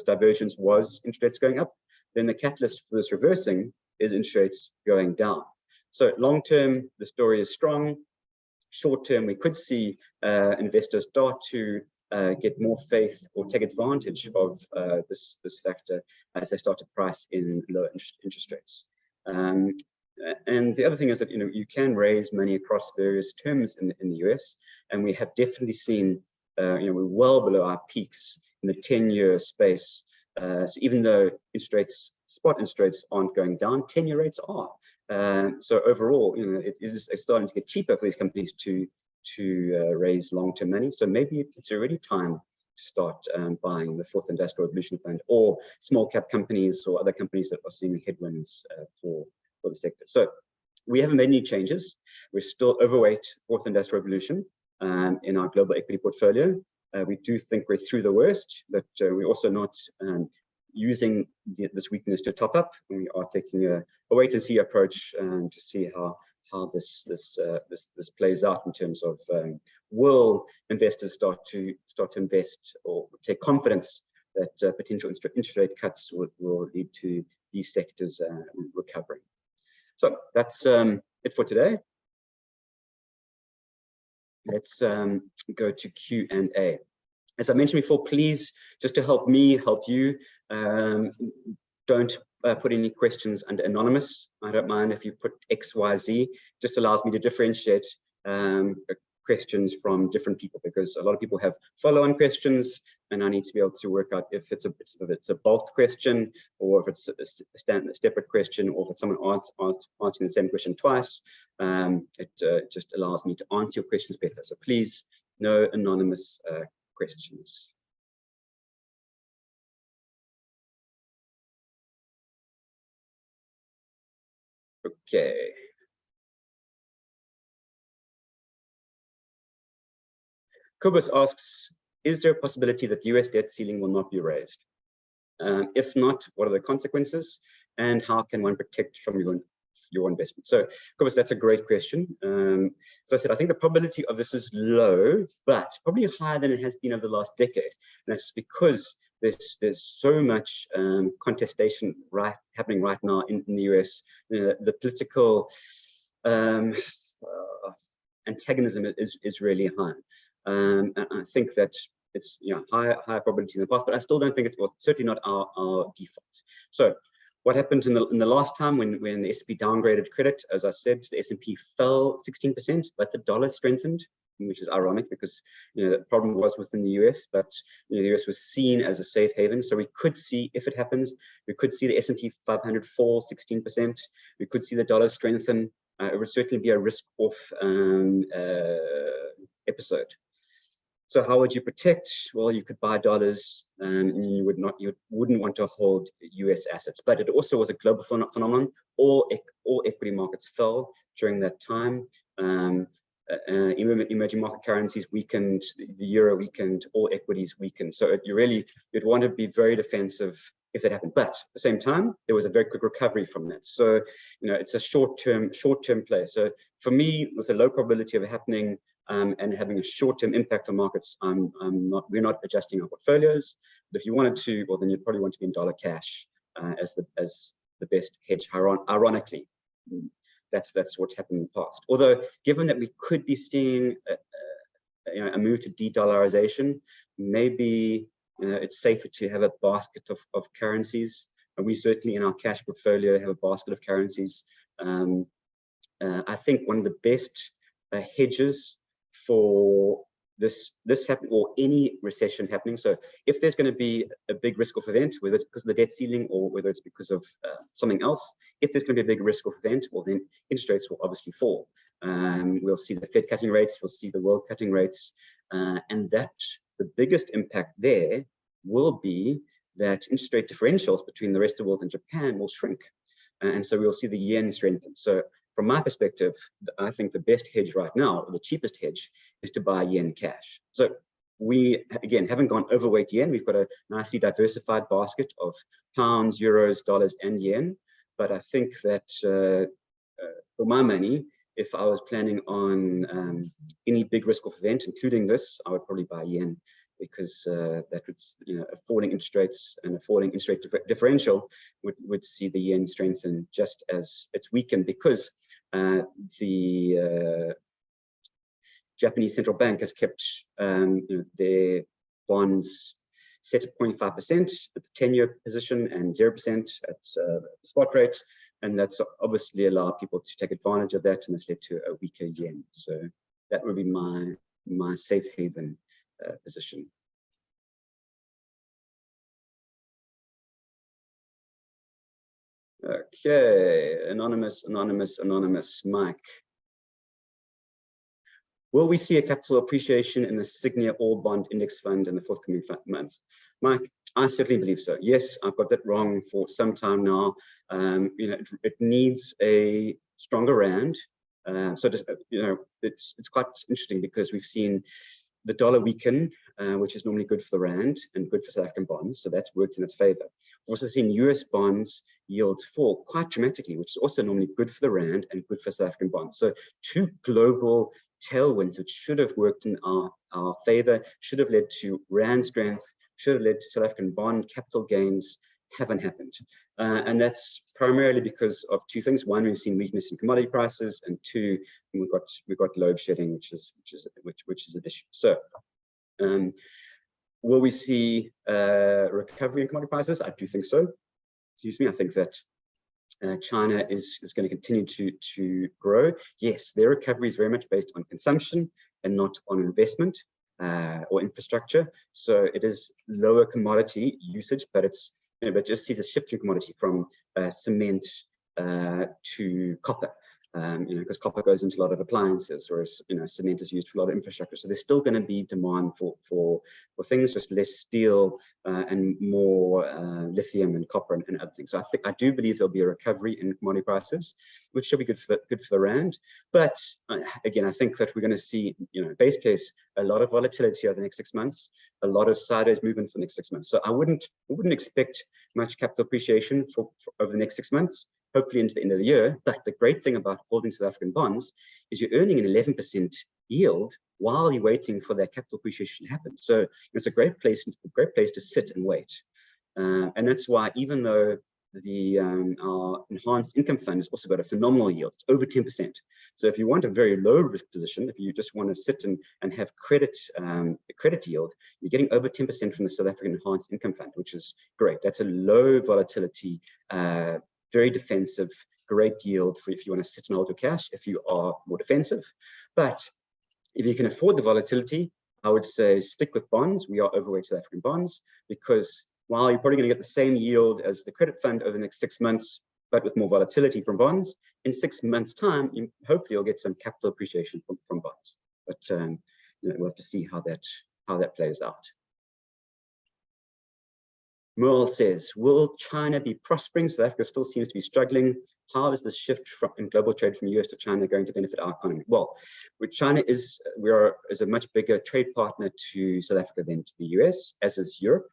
divergence was interest rates going up. Then the catalyst for this reversing is interest rates going down. So long term, the story is strong. Short term, we could see investors start to get more faith or take advantage of this factor as they start to price in lower interest rates. And the other thing is that you can raise money across various terms in the US, and we have definitely seen we're well below our peaks in the 10-year space. So even though spot interest rates aren't going down, 10-year rates are. So overall, it's starting to get cheaper for these companies to raise long-term money. So maybe it's already time to start buying the Fourth Industrial Revolution Fund or small cap companies or other companies that are seeing headwinds for the sector. So we haven't made any changes. We're still overweight Fourth Industrial Revolution in our global equity portfolio. We do think we're through the worst, but we're also not using this weakness to top up. And we are taking a wait and see approach to see how this plays out in terms of will investors start to invest or take confidence that potential interest rate cuts will lead to these sectors recovering. So that's it for today. Let's go to Q&A. As I mentioned before, please, just to help me, help you, don't put any questions under anonymous. I don't mind if you put X, Y, Z. Just allows me to differentiate questions from different people, because a lot of people have follow-on questions, and I need to be able to work out if it's a bulk question, or if it's a separate question, or if it's someone answering the same question twice. It just allows me to answer your questions better. So please, no anonymous questions. Okay. Kubus asks, is there a possibility that US debt ceiling will not be raised? If not, what are the consequences, and how can one protect from your investment? So, Kubus, that's a great question. As I said, I think the probability of this is low, but probably higher than it has been over the last decade. And that's because there's so much contestation happening right now in the US. The political antagonism is really high. And I think that it's higher probability in the past, but I still don't think it's certainly not our default. So what happened in the last time when the S&P downgraded credit? As I said, the S&P fell 16%, but the dollar strengthened, which is ironic because the problem was within the US, but the US was seen as a safe haven. So we could see, if it happens, we could see the S&P 500 fall 16%. We could see the dollar strengthen. It would certainly be a risk-off episode. So how would you protect? Well, you could buy dollars, and you wouldn't want to hold US assets. But it also was a global phenomenon. All equity markets fell during that time. Emerging market currencies weakened, the euro weakened, all equities weakened. So you'd want to be very defensive if that happened. But at the same time, there was a very quick recovery from that. So it's a short-term play. So for me, with a low probability of it happening, and having a short-term impact on markets, we're not adjusting our portfolios. But if you wanted to, well, then you'd probably want to be in dollar cash as the best hedge. Ironically, that's what's happened in the past. Although, given that we could be seeing a move to de-dollarization, maybe it's safer to have a basket of currencies. And we certainly, in our cash portfolio, have a basket of currencies. I think one of the best hedges for this happen, or any recession happening. So if there's going to be a big risk-off event, whether it's because of the debt ceiling or whether it's because of something else, if there's going to be a big risk-off event, well, then interest rates will obviously fall. We'll see the Fed cutting rates, we'll see the world cutting rates, and that the biggest impact there will be that interest rate differentials between the rest of the world and Japan will shrink. And so we'll see the yen strengthen. So from my perspective, I think the best hedge right now, or the cheapest hedge, is to buy yen cash. So we, again, haven't gone overweight yen. We've got a nicely diversified basket of pounds, euros, dollars, and yen. But I think that for my money, if I was planning on any big risk-off event, including this, I would probably buy yen, because that would, a falling interest rates and a falling interest rate differential would see the yen strengthen just as it's weakened, because the Japanese central bank has kept their bonds set at 0.5% at the 10-year position and 0% at the spot rate, and that's obviously allowed people to take advantage of that, and it's led to a weaker yen. So that would be my safe haven position. Okay, anonymous, Mike. Will we see a capital appreciation in the Sygnia All Bond Index Fund in the forthcoming months? Mike, I certainly believe so. Yes, I've got that wrong for some time now. It needs a stronger rand. So just, it's quite interesting, because we've seen the dollar weaken, which is normally good for the rand and good for South African bonds. So that's worked in its favor. We've also seen US bonds yields fall quite dramatically, which is also normally good for the rand and good for South African bonds. So two global tailwinds, which should have worked in our favor, should have led to rand strength, should have led to South African bond capital gains, haven't happened. And that's primarily because of two things. One, we've seen weakness in commodity prices, and two, we've got load shedding, which is an issue. So will we see recovery in commodity prices? I do think so. Excuse me. I think that China is going to continue to grow. Yes, their recovery is very much based on consumption and not on investment or infrastructure. So it is lower commodity usage, but it's but just sees a shift in commodity from cement to copper. Because copper goes into a lot of appliances, whereas cement is used for a lot of infrastructure. So there's still going to be demand for things, just less steel and more lithium and copper and other things. So I do believe there'll be a recovery in commodity prices, which should be good for the rand. But again, I think that we're going to see, base case, a lot of volatility over the next 6 months, a lot of sideways movement for the next 6 months. So I wouldn't expect much capital appreciation for over the next 6 months. Hopefully into the end of the year. But the great thing about holding South African bonds is you're earning an 11% yield while you're waiting for that capital appreciation to happen. So it's a great place to sit and wait. And that's why, even though our enhanced income fund has also got a phenomenal yield, it's over 10%. So if you want a very low risk position, if you just want to sit and have credit yield, you're getting over 10% from the South African enhanced income fund, which is great. That's a low volatility, very defensive, great yield for if you want to sit and hold your cash, if you are more defensive. But if you can afford the volatility, I would say stick with bonds. We are overweight South African bonds, because while you're probably going to get the same yield as the credit fund over the next 6 months, but with more volatility from bonds, in 6 months' time, hopefully you'll get some capital appreciation from bonds. But we'll have to see how that plays out. Merle says, will China be prospering? South Africa still seems to be struggling. How is this shift in global trade from US to China going to benefit our economy? Well, China is a much bigger trade partner to South Africa than to the US, as is Europe.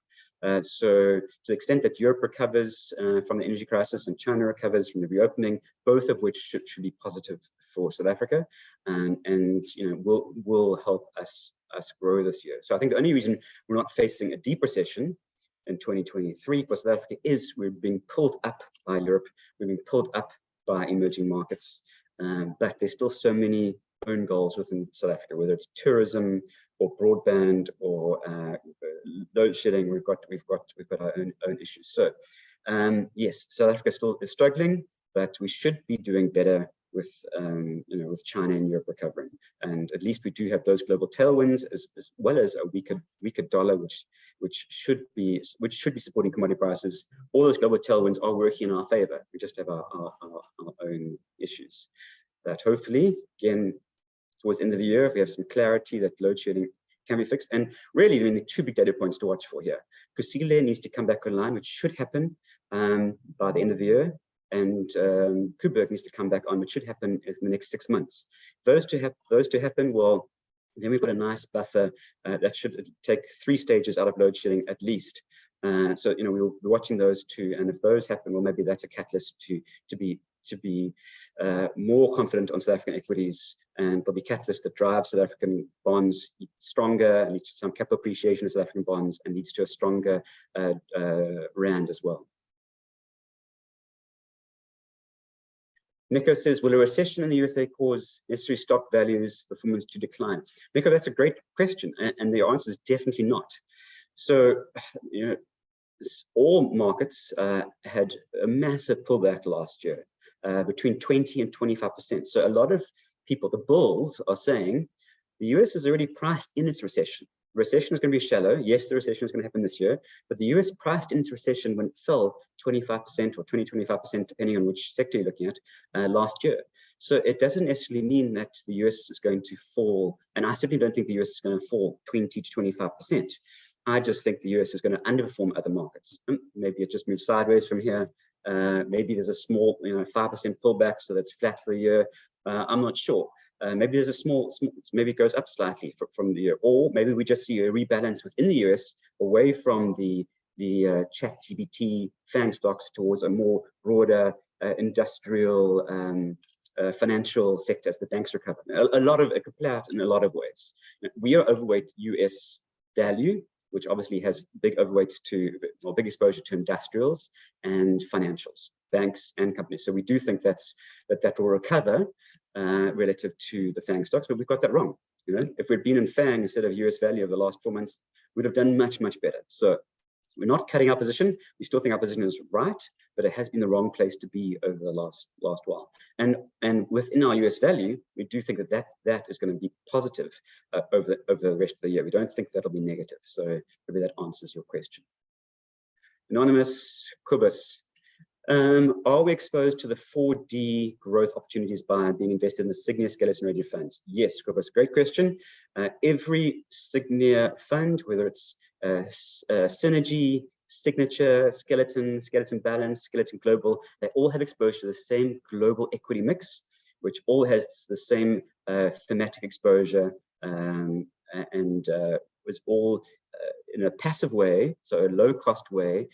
So to the extent that Europe recovers from the energy crisis and China recovers from the reopening, both of which should be positive for South Africa, and will help us grow this year. So I think the only reason we're not facing a deep recession in 2023 for South Africa is we're being pulled up by Europe, we're being pulled up by emerging markets, but there's still so many own goals within South Africa, whether it's tourism or broadband or load shedding. We've got our own issues. So yes, South Africa still is struggling, but we should be doing better with China and Europe recovering. And at least we do have those global tailwinds, as well as a weaker dollar, which should be supporting commodity prices. All those global tailwinds are working in our favor. We just have our own issues. That hopefully, again, towards the end of the year, if we have some clarity that load shedding can be fixed. And really, I mean, the two big data points to watch for here. Kusile needs to come back online, which should happen by the end of the year. And Kuberg needs to come back on, which should happen in the next 6 months. Those two happen, well, then we've got a nice buffer that should take 3 stages out of load shedding at least. So we'll be watching those two, and if those happen, well, maybe that's a catalyst to be more confident on South African equities, and probably catalyst that drives South African bonds stronger, and leads to some capital appreciation of South African bonds, and leads to a stronger rand as well. Nico says, will a recession in the USA cause necessary stock values performance to decline? Nico, that's a great question, and the answer is definitely not. So, all markets had a massive pullback last year, between 20 and 25%. So a lot of people, the bulls, are saying the US has already priced in its recession. Recession is going to be shallow. Yes, the recession is going to happen this year, but the US priced in its recession when it fell 25% or 20-25%, depending on which sector you're looking at, last year. So it doesn't necessarily mean that the US is going to fall, and I certainly don't think the US is going to fall 20 to 25%. I just think the US is going to underperform other markets. Maybe it just moves sideways from here. Maybe there's a small, 5% pullback, so that's flat for the year. I'm not sure. Maybe there's a small, maybe it goes up slightly from the year, or maybe we just see a rebalance within the US away from the ChatGPT FANG stocks towards a more broader industrial financial sector as the banks recover. It could play out in a lot of ways. We are overweight US value, which obviously has big overweights big exposure to industrials and financials, banks and companies. So we do think that will recover relative to the FANG stocks, but we've got that wrong. If we'd been in FANG instead of US value over the last 4 months, we'd have done much, much better. So we're not cutting our position. We still think our position is right, but it has been the wrong place to be over the last while. And within our US value, we do think that is going to be positive over the rest of the year. We don't think that'll be negative. So maybe that answers your question. Anonymous Kubus. Are we exposed to the 4D growth opportunities by being invested in the Sygnia skeleton rated funds? Yes, Kubus, great question. Every Sygnia fund, whether it's Synergy, Signature, Skeleton Balance, Skeleton Global, they all have exposure to the same global equity mix, which all has the same thematic exposure, and was all in a passive way, so a low cost way,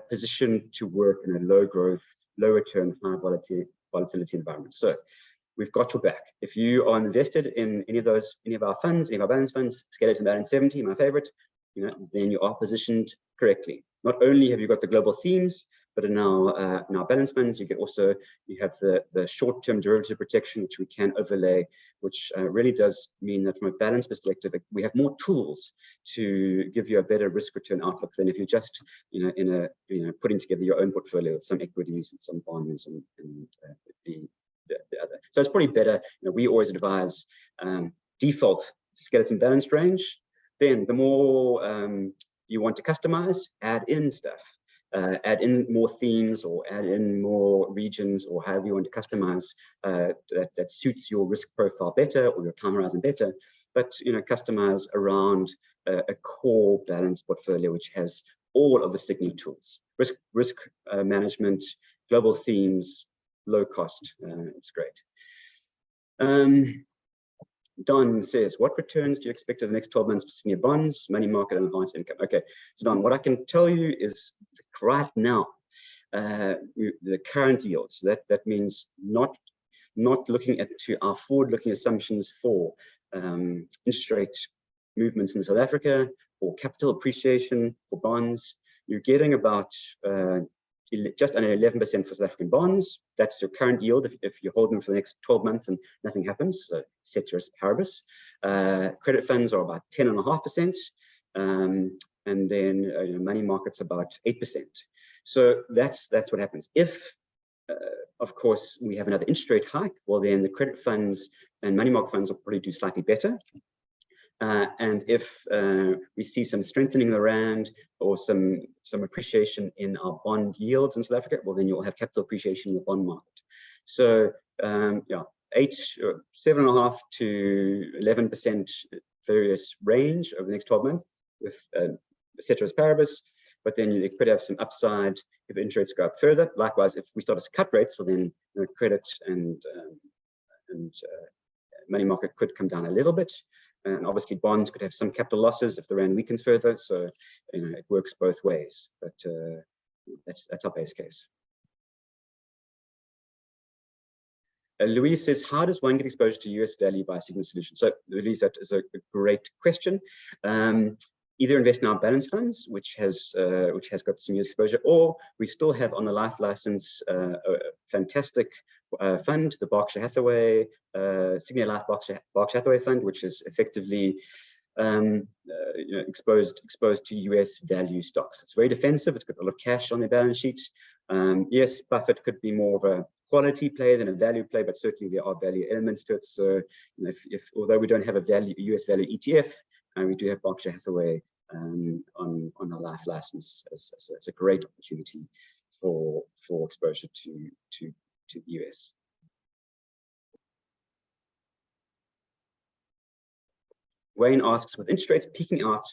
positioned to work in a low growth, low return, high volatility environment. So we've got your back. If you are invested in any of our funds, any of our balance funds, Skeleton Balance 70, my favorite, then you are positioned correctly. Not only have you got the global themes, but in our balance funds, you have the short-term derivative protection, which we can overlay, which really does mean that from a balance perspective, we have more tools to give you a better risk-return outlook than if you're just, putting together your own portfolio with some equities and some bonds and the other. So it's probably better. We always advise default skeleton balanced range. Then the more you want to customize, add in stuff. Add in more themes or add in more regions or however you want to customize that suits your risk profile better or your time horizon better. But customize around a core balanced portfolio which has all of the Sygnia tools: risk management, global themes, low cost. It's great. Don says, what returns do you expect over the next 12 months for Sygnia bonds, money market, and advanced income? Okay, so Don, what I can tell you is right now, the current yields, that means not looking to our forward-looking assumptions for interest rate movements in South Africa or capital appreciation for bonds. You're getting about just under 11% for South African bonds. That's your current yield if you hold them for the next 12 months and nothing happens, so ceteris paribus. Credit funds are about 10.5%, and then money markets about 8%. So that's what happens. If of course, we have another interest rate hike, well, then the credit funds and money market funds will probably do slightly better. And if we see some strengthening of the rand or some appreciation in our bond yields in South Africa, well, then you'll have capital appreciation in the bond market. So yeah, 7.5 to 11% various range over the next 12 months with ceteris paribus. But then you could have some upside if interest rates go up further. Likewise, if we start to cut rates, well, then credit and money market could come down a little bit. And obviously bonds could have some capital losses if the rand weakens further. So it works both ways. But that's our base case. Louise says, how does one get exposure to US value by Sygnia solution? So Louise, that is a great question. Either invest in our balance funds, which has got some US exposure, or we still have on the life license a fantastic fund, the Berkshire Hathaway, Sygnia Life Berkshire Hathaway Fund, which is effectively exposed to US value stocks. It's very defensive. It's got a lot of cash on their balance sheet. Yes, Buffett could be more of a quality play than a value play, but certainly there are value elements to it. So although we don't have a US value ETF, we do have Berkshire Hathaway on our life license as a great opportunity for exposure to the US. Wayne asks, with interest rates peaking out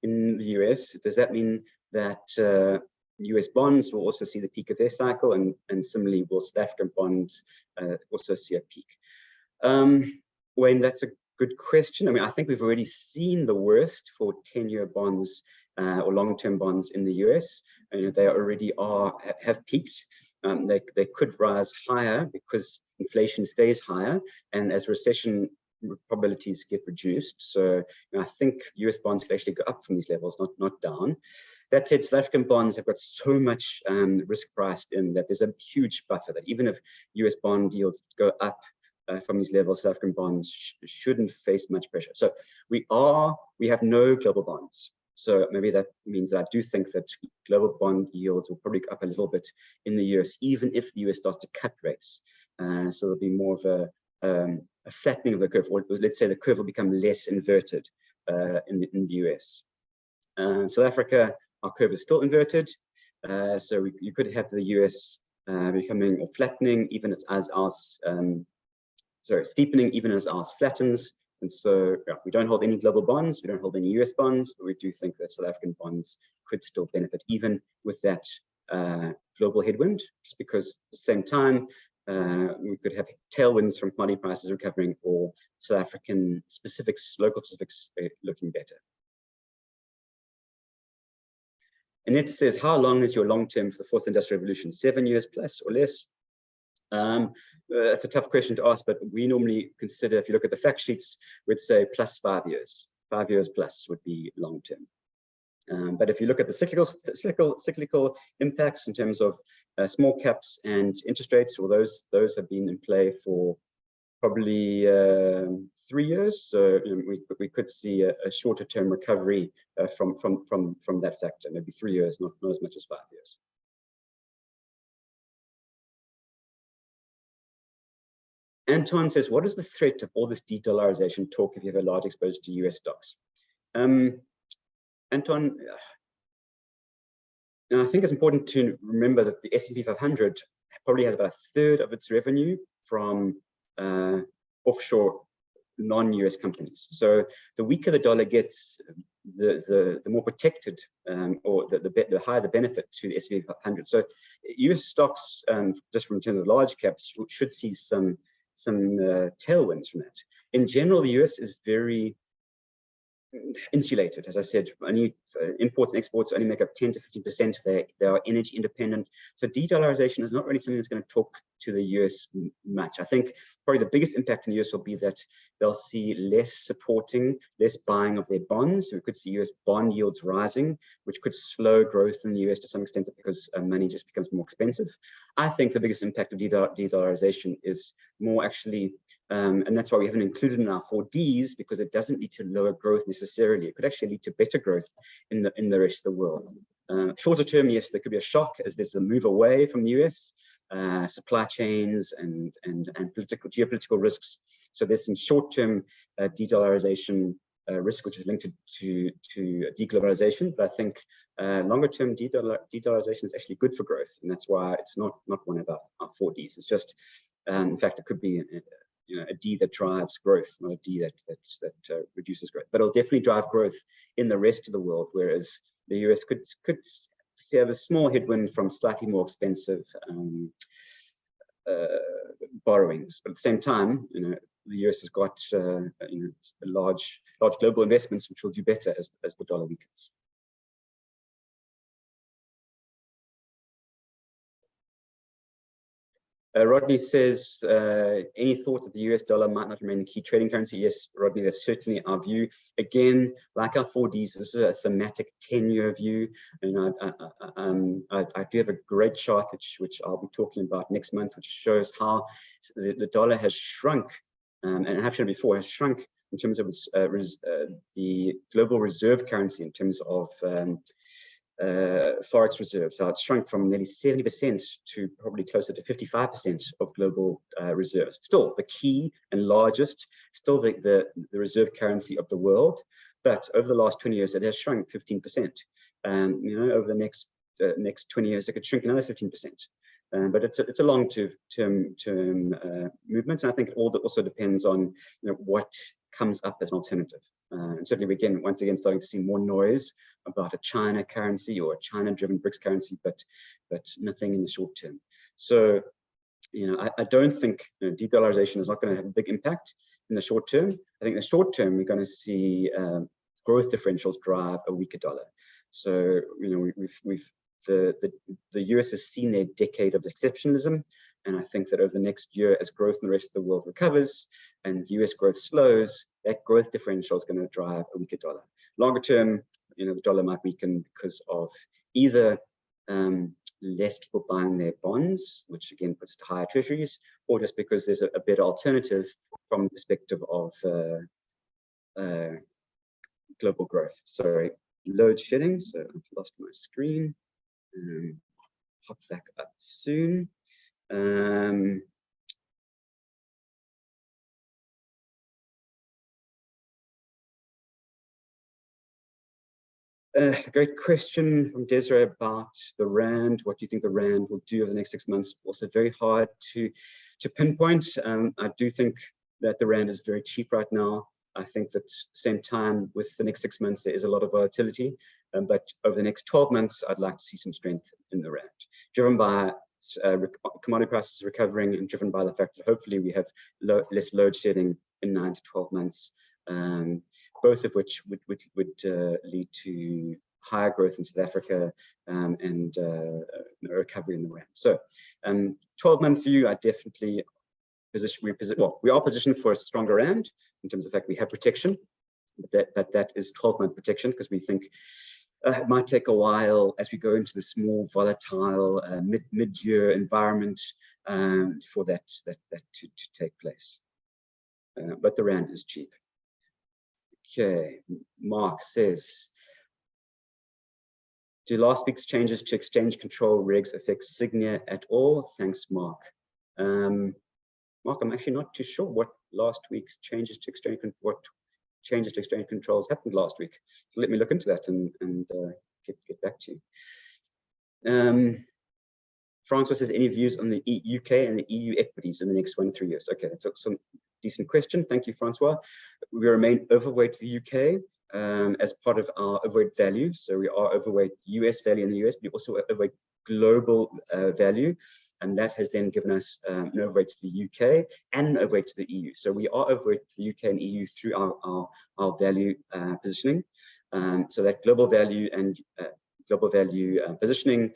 in the US, does that mean that US bonds will also see the peak of their cycle, and similarly will South African bonds also see a peak? Wayne, that's a good question. I mean, I think we've already seen the worst for 10-year bonds or long-term bonds in the US. They already have peaked. They could rise higher because inflation stays higher, and as recession probabilities get reduced. So I think US bonds could actually go up from these levels, not down. That said, South African bonds have got so much risk priced in that there's a huge buffer that even if US bond yields go up from these levels, South African bonds shouldn't face much pressure. So we have no global bonds. So maybe that means that I do think that global bond yields will probably go up a little bit in the US, even if the US starts to cut rates. So there'll be more of a flattening of the curve, or let's say the curve will become less inverted in the US. South Africa, our curve is still inverted. So you could have the US becoming or flattening even as ours, steepening even as ours flattens. And so we don't hold any global bonds, we don't hold any US bonds, but we do think that South African bonds could still benefit even with that global headwind, just because at the same time, we could have tailwinds from commodity prices recovering, or South African specifics, local specifics looking better. And it says, how long is your long term for the fourth industrial revolution? 7 years plus or less? That's a tough question to ask, but we normally consider, if you look at the fact sheets, we'd say plus 5 years. 5 years plus would be long term. But if you look at the cyclical impacts in terms of small caps and interest rates, well, those have been in play for probably 3 years. So we could see a shorter term recovery from that factor, maybe 3 years, not as much as 5 years. Anton says, what is the threat of all this de-dollarization talk if you have a large exposure to US stocks? Anton, now I think it's important to remember that the S&P 500 probably has about a third of its revenue from offshore non-US companies. So the weaker the dollar gets, the more protected or the higher the benefit to the S&P 500. So US stocks, just from in terms of large caps, should see some tailwinds from that. In general, the US is very insulated. As I said, only imports and exports only make up 10 to 15%. They are energy independent. So de-dollarization is not really something that's going to talk to the US much. I think probably the biggest impact in the US will be that they'll see less buying of their bonds. We could see US bond yields rising, which could slow growth in the US to some extent because money just becomes more expensive. I think the biggest impact of de-dollarization is more actually, and that's why we haven't included in our 4Ds, because it doesn't lead to lower growth necessarily. It could actually lead to better growth in the rest of the world. Shorter term, yes, there could be a shock as there's a move away from the US. supply chains and geopolitical risks. So there's some short-term de-dollarization risk, which is linked to deglobalization. But I think longer-term de-dollarization is actually good for growth, and that's why it's not one of our 4Ds. It's just, in fact, it could be a D that drives growth, not a D that reduces growth. But it'll definitely drive growth in the rest of the world, whereas the US could have a small headwind from slightly more expensive borrowings. But at the same time, the US has got large global investments, which will do better as the dollar weakens. Rodney says, any thought that the US dollar might not remain the key trading currency? Yes, Rodney, that's certainly our view. Again, like our 4Ds, this is a thematic 10-year view. And I do have a great chart, which I'll be talking about next month, which shows how the dollar has shrunk, and I have shown before, has shrunk in terms of the global reserve currency, in terms of forex reserves. So it's shrunk from nearly 70% to probably closer to 55% of global reserves. Still the key and largest, still the reserve currency of the world. But over the last 20 years, it has shrunk 15%. Over the next 20 years, it could shrink another 15%. But it's a long-term movement, and I think it also depends on what comes up as an alternative. And certainly, once again, starting to see more noise about a China currency or a China-driven BRICS currency, but nothing in the short term. So, I don't think de-dollarization is not going to have a big impact in the short term. I think in the short term, we're going to see growth differentials drive a weaker dollar. So, the US has seen their decade of exceptionalism, and I think that over the next year, as growth in the rest of the world recovers and US growth slows, that growth differential is going to drive a weaker dollar. Longer term, the dollar might weaken because of either less people buying their bonds, which again puts to higher treasuries, or just because there's a better alternative from the perspective of global growth. Sorry, load shedding. So I've lost my screen. Hop back up soon. Great question from Desiree about the Rand. What do you think the Rand will do over the next 6 months? Also very hard to pinpoint. I do think that the Rand is very cheap right now. I think that at the same time, with the next 6 months, there is a lot of volatility. But over the next 12 months, I'd like to see some strength in the Rand, driven by commodity prices recovering and driven by the fact that hopefully we have less load shedding in 9 to 12 months, both of which would lead to higher growth in South Africa and a recovery in the Rand. So 12-month view, I definitely we are positioned for a stronger Rand in terms of the fact we have protection, but that is 12-month protection, because we think it might take a while as we go into this more volatile mid-year environment for that to take place. But the Rand is cheap. Okay, Mark says, do last week's changes to exchange control regs affect Sygnia at all? Thanks, Mark. Mark, I'm actually not too sure what last week's changes to exchange controls happened last week. So let me look into that and get back to you. Francois says, any views on the UK and the EU equities in the next 1 to 3 years? Okay, that's some decent question. Thank you, Francois. We remain overweight the UK as part of our overweight value. So we are overweight US value in the US, but we also overweight global value. And that has then given us an overweight to the UK and an overweight to the EU. So we are overweight to the UK and EU through our value positioning. So that global value and positioning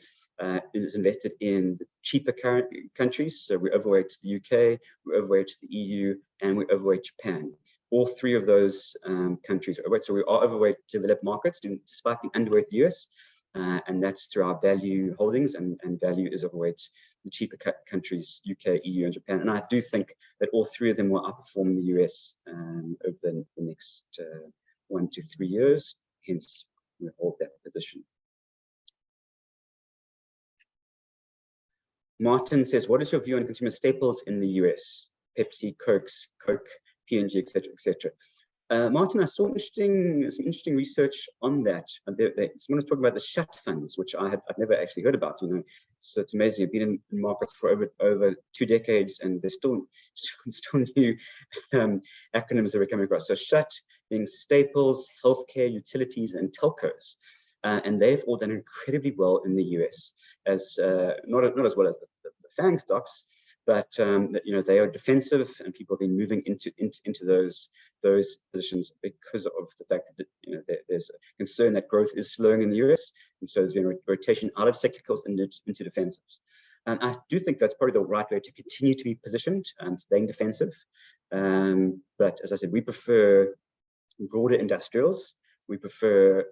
is invested in the cheaper countries. So we're overweight to the UK, we're overweight to the EU, and we're overweight Japan. All three of those countries are overweight. So we are overweight developed markets, despite being underweight the US. And that's through our value holdings, and value is overweight the cheaper countries, UK, EU, and Japan. And I do think that all three of them will outperform the US over the next 1 to 3 years. Hence, we hold that position. Martin says, what is your view on consumer staples in the US? Pepsi, Coke, P&G, etc., etc. Martin, I saw some interesting research on that. Someone was talking about the shut funds, which I've never actually heard about. So it's amazing. I've been in markets for over 2 decades, and there's still new acronyms that we're coming across. So shut being staples, healthcare, utilities, and telcos. And they've all done incredibly well in the US, as not as well as the FANG stocks, but they are defensive, and people have been moving into those positions because of the fact that there's a concern that growth is slowing in the US, and so there's been a rotation out of cyclicals into defensives. And I do think that's probably the right way to continue to be positioned and staying defensive. But as I said, we prefer broader industrials. We prefer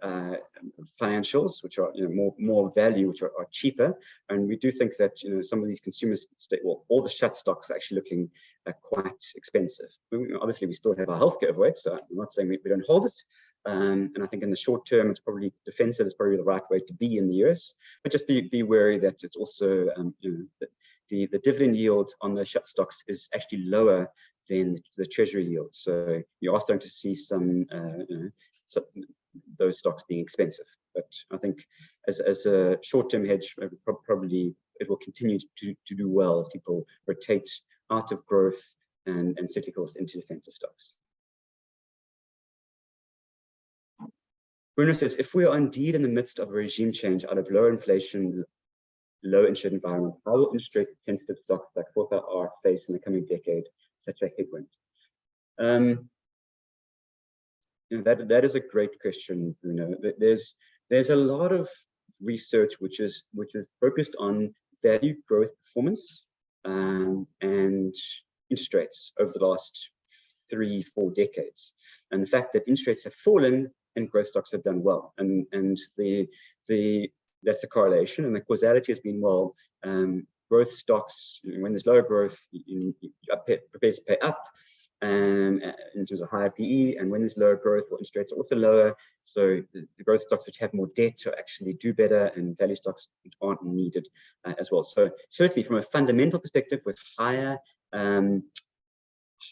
financials, which are more value, which are cheaper, and we do think that some of these consumers, all the shut stocks are actually looking quite expensive. Obviously, we still have our healthcare overweight, so I'm not saying we don't hold it. And I think in the short term, it's probably defensive is probably the right way to be in the US, but just be wary that it's also the dividend yield on the shut stocks is actually lower than the treasury yield. So you are starting to see some those stocks being expensive. But I think as a short-term hedge, probably it will continue to do well as people rotate out of growth and cyclicals into defensive stocks. Bruno says, if we are indeed in the midst of a regime change out of lower inflation, low interest rate environment, how will interest rate sensitive stocks like futile are face in the coming decade such a headwind? That is a great question, Bruno. There's a lot of research which is focused on value growth performance and interest rates over the last 3-4 decades, and the fact that interest rates have fallen and growth stocks have done well, and that's a correlation, and the causality has been, well, growth stocks, when there's lower growth, you are prepared to pay up in terms of higher PE, and when there's lower growth, well, interest rates are also lower, so the growth stocks which have more debt to actually do better, and value stocks aren't needed as well. So certainly from a fundamental perspective, with higher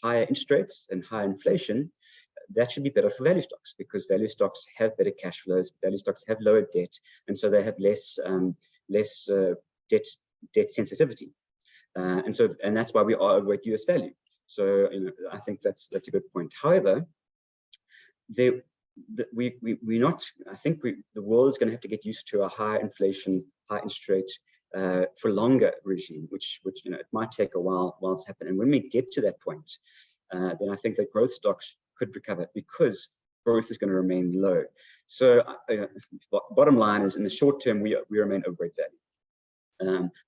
interest rates and higher inflation, that should be better for value stocks, because value stocks have better cash flows, value stocks have lower debt, and so they have less debt sensitivity, and that's why we are overweight US value. So I think that's a good point. However, the world is going to have to get used to a high inflation, high interest rate for longer regime, which it might take a while to happen. And when we get to that point, then I think that growth stocks could recover, because growth is going to remain low. So bottom line is, in the short term, we remain overweight value.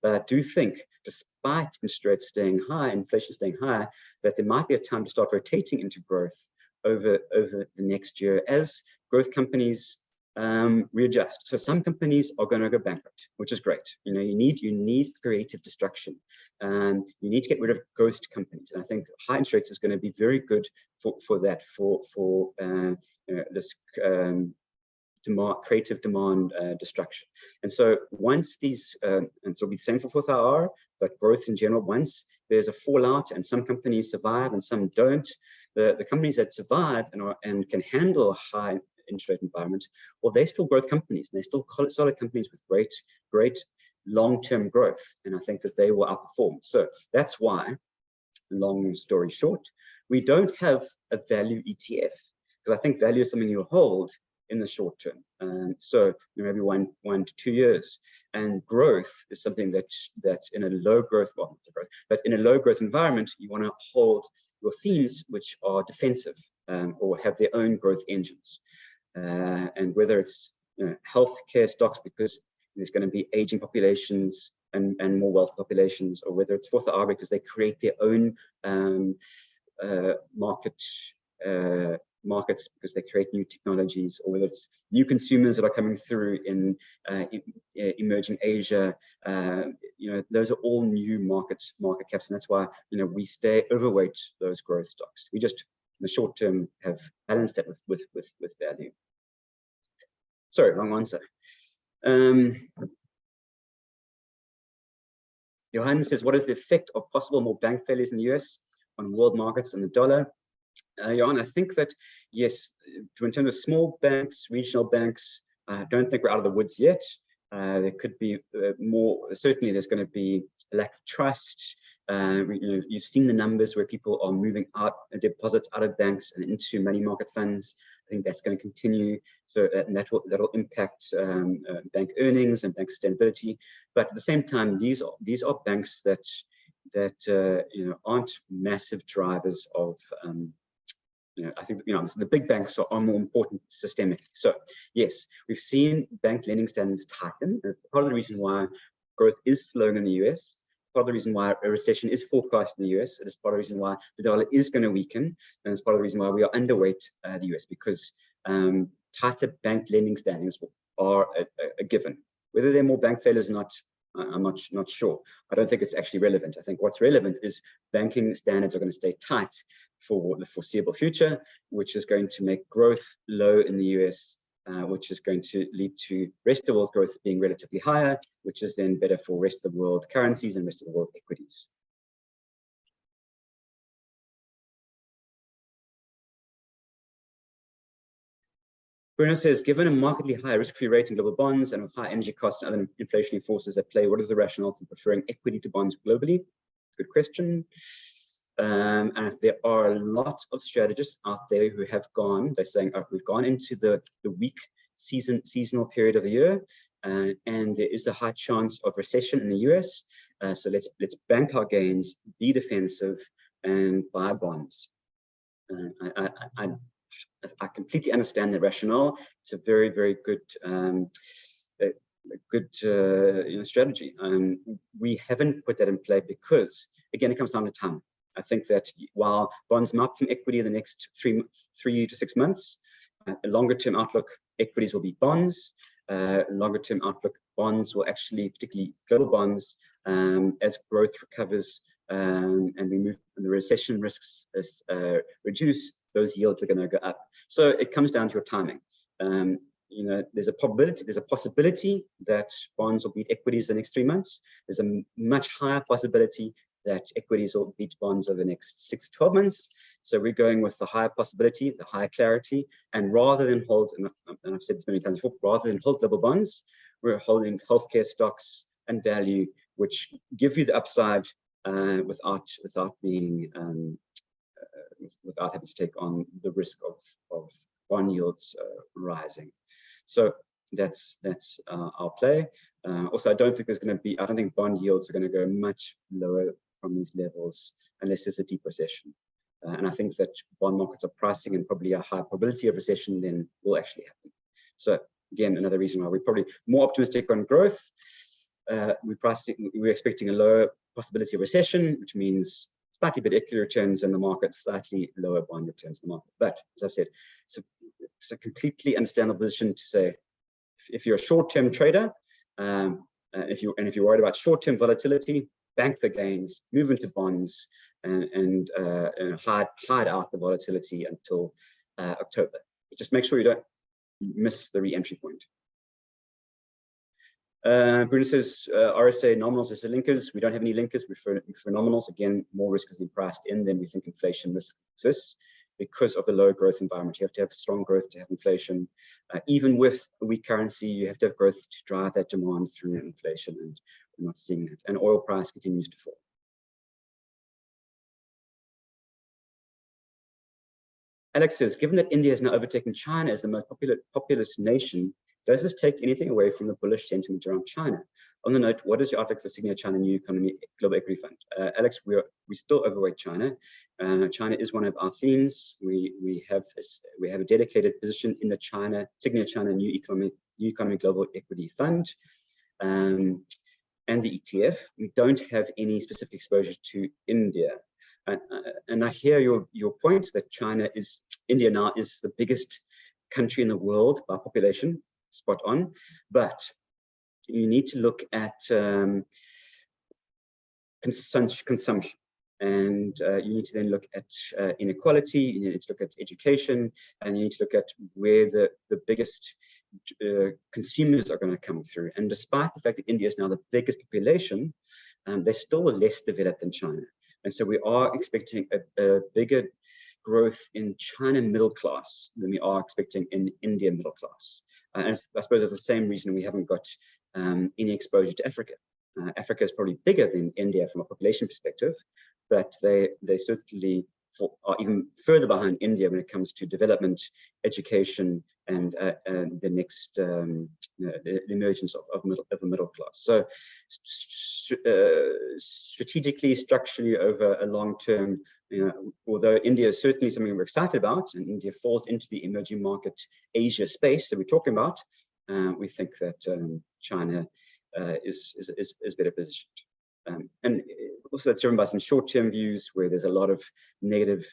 But I do think, despite interest rates staying high, inflation staying high, that there might be a time to start rotating into growth over the next year as growth companies readjust. So some companies are going to go bankrupt, which is great. You need creative destruction. You need to get rid of ghost companies. And I think high interest rates is going to be very good for that, for this creative demand destruction. And so once these, and so it'll be the same for futile, but growth in general, once there's a fallout and some companies survive and some don't, the companies that survive and can handle a high interest rate environment, well, they're still growth companies, and they're still solid companies with great long-term growth. And I think that they will outperform. So that's why, long story short, we don't have a value ETF, because I think value is something you'll hold in the short term, so maybe 1 to 2 years, and growth is something that in a low growth, but in a low growth environment, you want to hold your themes which are defensive or have their own growth engines, and whether it's healthcare stocks, because there's going to be aging populations and more wealth populations, or whether it's futile because they create their own markets because they create new technologies, or whether it's new consumers that are coming through in emerging Asia. Those are all new market caps, and that's why we stay overweight those growth stocks. We just, in the short term, have balanced that with value. Sorry, wrong answer. Johan says, what is the effect of possible more bank failures in the US on world markets and the dollar? Johan, I think that, yes, in terms of small banks, regional banks, I don't think we're out of the woods yet. There could be more, certainly there's going to be a lack of trust. You've seen the numbers where people are moving out deposits out of banks and into money market funds. I think that's going to continue. So and that'll impact bank earnings and bank sustainability. But at the same time, these are banks that aren't massive drivers of I think the big banks are more important systemically. So yes, we've seen bank lending standards tighten. That's part of the reason why growth is slowing in the US. Part of the reason why a recession is forecast in the US. It is part of the reason why the dollar is going to weaken, and it's part of the reason why we are underweight the US, because tighter bank lending standards are a given. Whether there are more bank failures or not, I'm not sure. I don't think it's actually relevant. I think what's relevant is banking standards are going to stay tight for the foreseeable future, which is going to make growth low in the US, which is going to lead to rest of the world growth being relatively higher, which is then better for rest of the world currencies and rest of the world equities. Bruno says, given a markedly higher risk-free rate in global bonds and with high energy costs and other inflationary forces at play, what is the rationale for preferring equity to bonds globally? Good question. And there are a lot of strategists out there who have gone, they're saying, oh, we've gone into the weak seasonal period of the year, and there is a high chance of recession in the US. So let's bank our gains, be defensive, and buy bonds. I completely understand the rationale. It's a very, very good strategy. We haven't put that in play because, again, it comes down to time. I think that while bonds map from equity in the next 3 to 6 months, a longer term outlook, equities will be bonds. Longer term outlook, bonds will actually, particularly global bonds, as growth recovers and we move and the recession risks reduce, those yields are going to go up. So it comes down to your timing. There's a possibility that bonds will beat equities the next 3 months. There's a much higher possibility that equities will beat bonds over the next 6 to 12 months. So we're going with the higher possibility, the higher clarity, and rather than hold, and I've said this many times before, rather than hold global bonds, we're holding healthcare stocks and value, which give you the upside without being without having to take on the risk of bond yields rising. So that's our play. Also, I don't think bond yields are going to go much lower from these levels unless there's a deep recession. And I think that bond markets are pricing in probably a higher probability of recession than will actually happen. So again, another reason why we're probably more optimistic on growth. We're expecting a lower possibility of recession, which means slightly better equity returns in the market, slightly lower bond returns in the market. But as I've said, it's a completely understandable position to say, if you're a short-term trader, if you're worried about short-term volatility, bank the gains, move into bonds, and hide out the volatility until October. Just make sure you don't miss the re-entry point. Bruno says, RSA nominals versus linkers. We don't have any linkers. We prefer nominals. Again, more risk has been priced in than we think inflation risk exists because of the low growth environment. You have to have strong growth to have inflation. Even with a weak currency, you have to have growth to drive that demand through inflation, and we're not seeing that. And oil price continues to fall. Alex says, given that India has now overtaken China as the most populous nation, does this take anything away from the bullish sentiment around China? On the note, what is your outlook for Sygnia China New Economy Global Equity Fund? Alex, we still overweight China. China is one of our themes. We have a dedicated position in the Sygnia China New Economy Global Equity Fund, and the ETF. We don't have any specific exposure to India. And I hear your point that India now is the biggest country in the world by population. Spot on, but you need to look at consumption, And you need to then look at inequality, you need to look at education, and you need to look at where the biggest consumers are going to come through. And despite the fact that India is now the biggest population, they're still less developed than China. And so we are expecting a bigger growth in China middle class than we are expecting in India middle class. And I suppose it's the same reason we haven't got any exposure to Africa. Africa is probably bigger than India from a population perspective, but they certainly are even further behind India when it comes to development, education, and the next the emergence of a middle class. So strategically, structurally, over a long term, although India is certainly something we're excited about, and India falls into the emerging market Asia space that we're talking about, we think that China is better positioned. And also that's driven by some short-term views where there's a lot of negative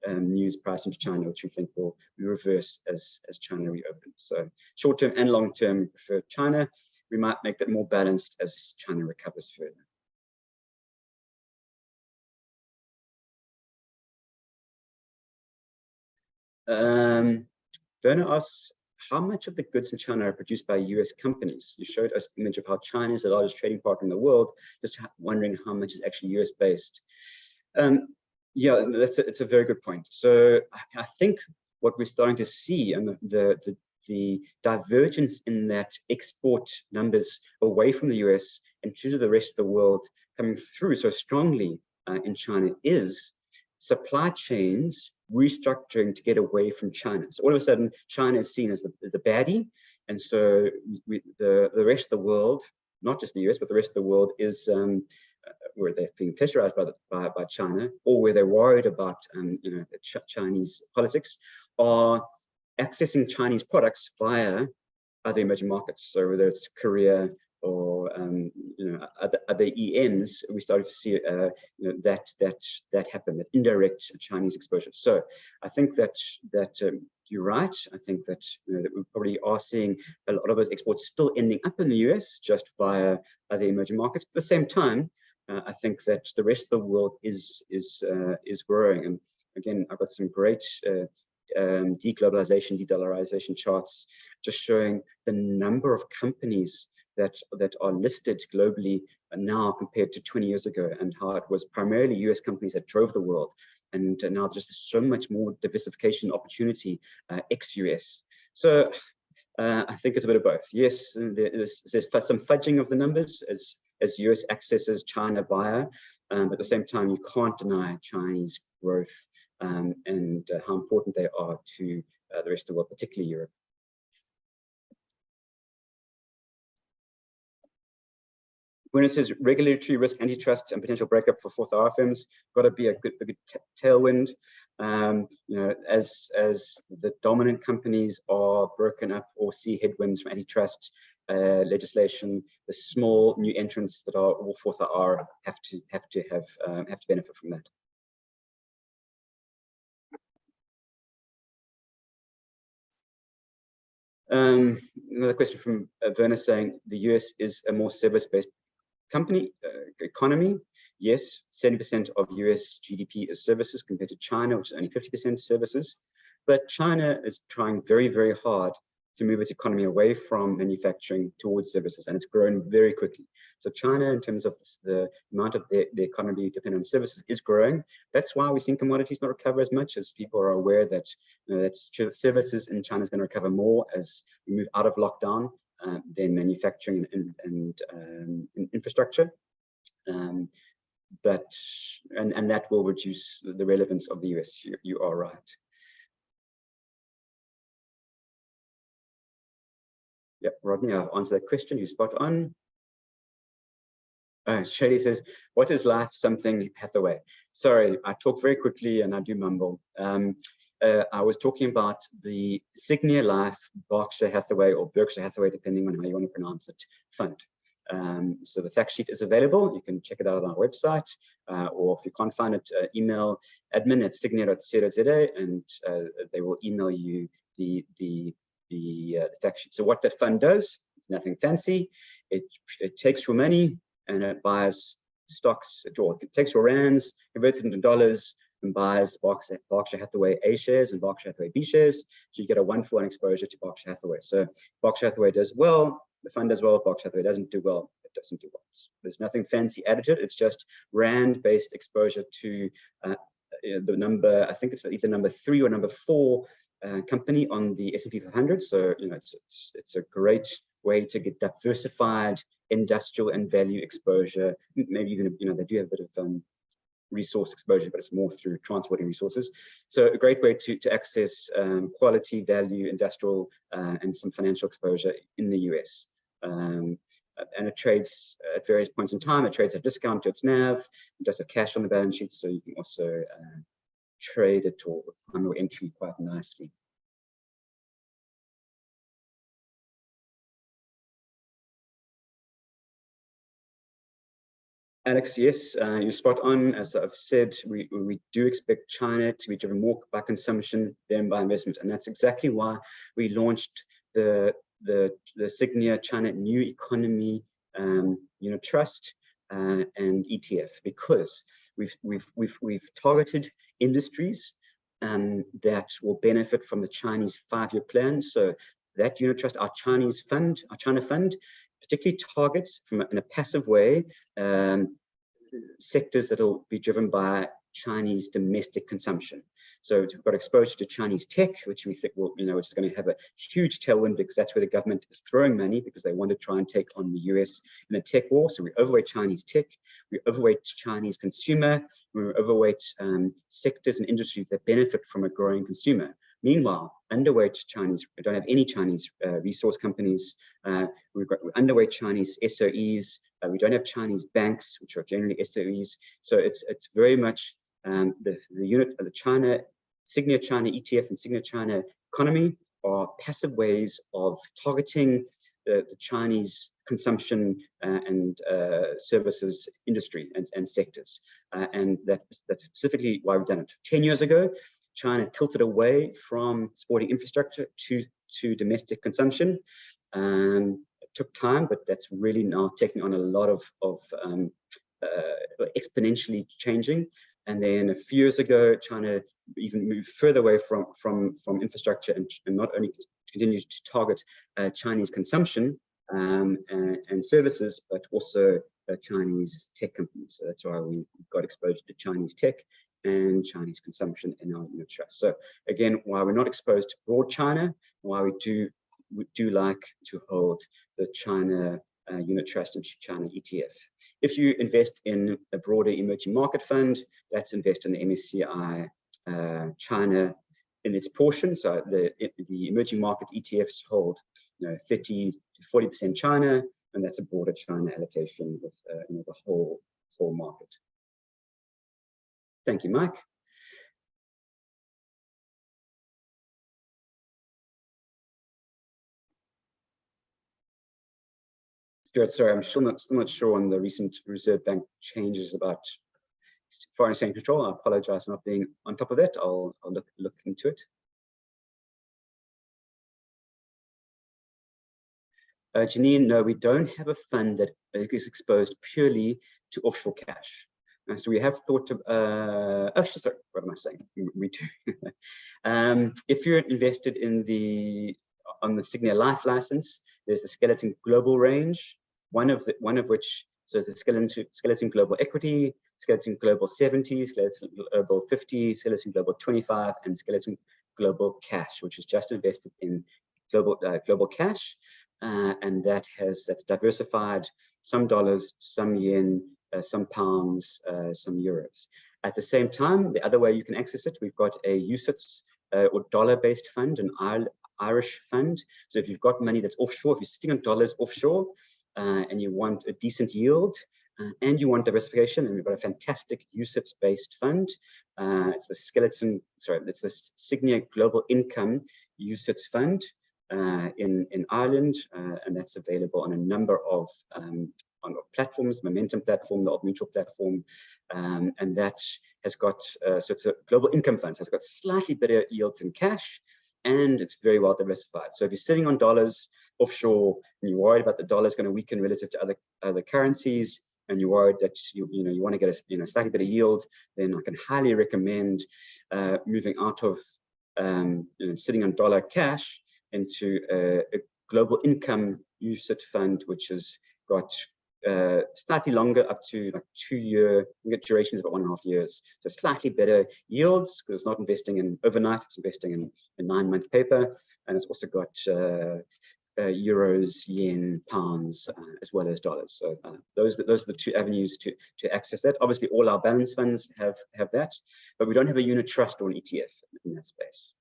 news priced into China, which we think will reverse as China reopens. So short-term and long-term, we prefer China. We might make that more balanced as China recovers further. Werner asks, how much of the goods in China are produced by US companies? You showed us the image of how China is the largest trading partner in the world. Just wondering how much is actually US based. Yeah, it's a very good point. So I think what we're starting to see, and the divergence in that export numbers away from the US and to the rest of the world coming through so strongly in China, is supply chains restructuring to get away from China. So all of a sudden, China is seen as the baddie, and so the rest of the world, not just the US, but the rest of the world is where they're being pressurized by China, or where they're worried about Chinese politics, are accessing Chinese products via other emerging markets. So whether it's Korea or other EMs, we started to see that happen, that indirect Chinese exposure. So I think that you're right. I think that that we probably are seeing a lot of those exports still ending up in the US just via other emerging markets. At the same time, I think that the rest of the world is growing. And again, I've got some great deglobalization, de-dollarization charts just showing the number of companies that are listed globally now compared to 20 years ago, and how it was primarily US companies that drove the world. And now just so much more diversification opportunity ex-US. So I think it's a bit of both. Yes, there's some fudging of the numbers as US accesses China via, but at the same time, you can't deny Chinese growth and how important they are to the rest of the world, particularly Europe. When it says regulatory risk, antitrust, and potential breakup for fourth hour firms, got to be a good tailwind. As the dominant companies are broken up or see headwinds from antitrust legislation, the small new entrants that are all fourth hour have to benefit from that. Another question from Werner saying the US is a more service-based economy. Yes, 70% of US GDP is services compared to China, which is only 50% services. But China is trying very, very hard to move its economy away from manufacturing towards services, and it's grown very quickly. So China, in terms of the amount of the economy dependent on services, is growing. That's why we're seeing commodities not recover as much, as people are aware that that services in China is going to recover more as we move out of lockdown than manufacturing and infrastructure. But that will reduce the relevance of the US. You are right. Yep, Rodney, I've answered that question. You spot on. Shady says, what is life something Hathaway? Sorry, I talk very quickly and I do mumble. I was talking about the Sygnia Life Berkshire Hathaway, or Berkshire Hathaway, depending on how you want to pronounce it, fund. So the fact sheet is available. You can check it out on our website, or if you can't find it, email admin@sygnia.co.za and they will email you the fact sheet. So what that fund does, it's nothing fancy. It takes your money and it buys stocks, it takes your rands, converts it into dollars, and buys Berkshire Hathaway A shares and Berkshire Hathaway B shares. So you get a 1-for-1 exposure to Berkshire Hathaway. So Berkshire Hathaway does well, the fund does well. Berkshire Hathaway doesn't do well, it doesn't do well. There's nothing fancy added to it. It's just rand-based exposure to the number, I think it's either number 3 or number 4 company on the S&P 500. So it's a great way to get diversified industrial and value exposure. Maybe even they do have a bit of resource exposure, but it's more through transporting resources. So a great way to access quality, value, industrial, and some financial exposure in the US. And it trades at various points in time. It trades at a discount to its NAV. It does have cash on the balance sheet, so you can also trade it or time your entry quite nicely. Alex, yes, you're spot on. As I've said, we do expect China to be driven more by consumption than by investment, and that's exactly why we launched the Sygnia China New Economy Unit Trust and ETF, because we've targeted industries that will benefit from the Chinese 5-year plan. So that unit trust, our China fund, particularly targets in a passive way sectors that will be driven by Chinese domestic consumption. So we've got exposure to Chinese tech, which we think will, which is going to have a huge tailwind, because that's where the government is throwing money, because they want to try and take on the US in the tech war. So we overweight Chinese tech, we overweight Chinese consumer, we overweight sectors and industries that benefit from a growing consumer. Meanwhile, underweight Chinese, we don't have any Chinese resource companies. We're underweight Chinese SOEs. We don't have Chinese banks, which are generally SOEs. So it's very much the unit of the Sygnia China ETF and Sygnia China economy are passive ways of targeting the Chinese consumption and services industry and sectors. And that's specifically why we've done it. 10 years ago, China tilted away from supporting infrastructure to domestic consumption. It took time, but that's really now taking on a lot of exponentially changing. And then a few years ago, China even moved further away from infrastructure and not only continues to target Chinese consumption and services, but also Chinese tech companies. So that's why we got exposure to Chinese tech and Chinese consumption in our unit trust. So again, why we're not exposed to broad China, why we do like to hold the China unit trust and China ETF. If you invest in a broader emerging market fund, that's invest in the MSCI China in its portion. So the emerging market ETFs hold 30 to 40% China, and that's a broader China allocation with the whole market. Thank you, Mike. Stuart, sorry, I'm still not sure on the recent Reserve Bank changes about foreign exchange control. I apologize for not being on top of that. I'll look into it. Janine, no, we don't have a fund that is exposed purely to offshore cash. So we have thought of, actually, sorry, what am I saying? We do. If you're invested on the Sygnia Life license, there's the Skeleton Global range, one of which, so there's the Skeleton Global Equity, Skeleton Global 70, Skeleton Global 50, Skeleton Global 25, and Skeleton Global Cash, which is just invested in global cash, and that's diversified, some dollars, some yen, some pounds, some euros. At the same time, the other way you can access it, we've got a UCITS or dollar-based fund, an Irish fund. So if you've got money that's offshore, if you're sitting on dollars offshore and you want a decent yield and you want diversification, and we've got a fantastic UCITS-based fund. It's the Sygnia Global Income UCITS fund in Ireland, and that's available on a number of on platforms, Momentum platform, the Old Mutual platform, and that has got, so it's a global income fund, so it's got slightly better yields in cash, and it's very well diversified. So if you're sitting on dollars offshore and you're worried about the dollar's going to weaken relative to other currencies, and you're worried that you want to get a slightly better yield, then I can highly recommend moving out of sitting on dollar cash into a global income UCIT fund, which has got slightly longer, up to like 2-year, you get durations of about 1.5 years. So slightly better yields, because it's not investing in overnight, it's investing in a 9-month paper. And it's also got euros, yen, pounds, as well as dollars. So those are the 2 avenues to access that. Obviously, all our balance funds have that, but we don't have a unit trust or an ETF in that space.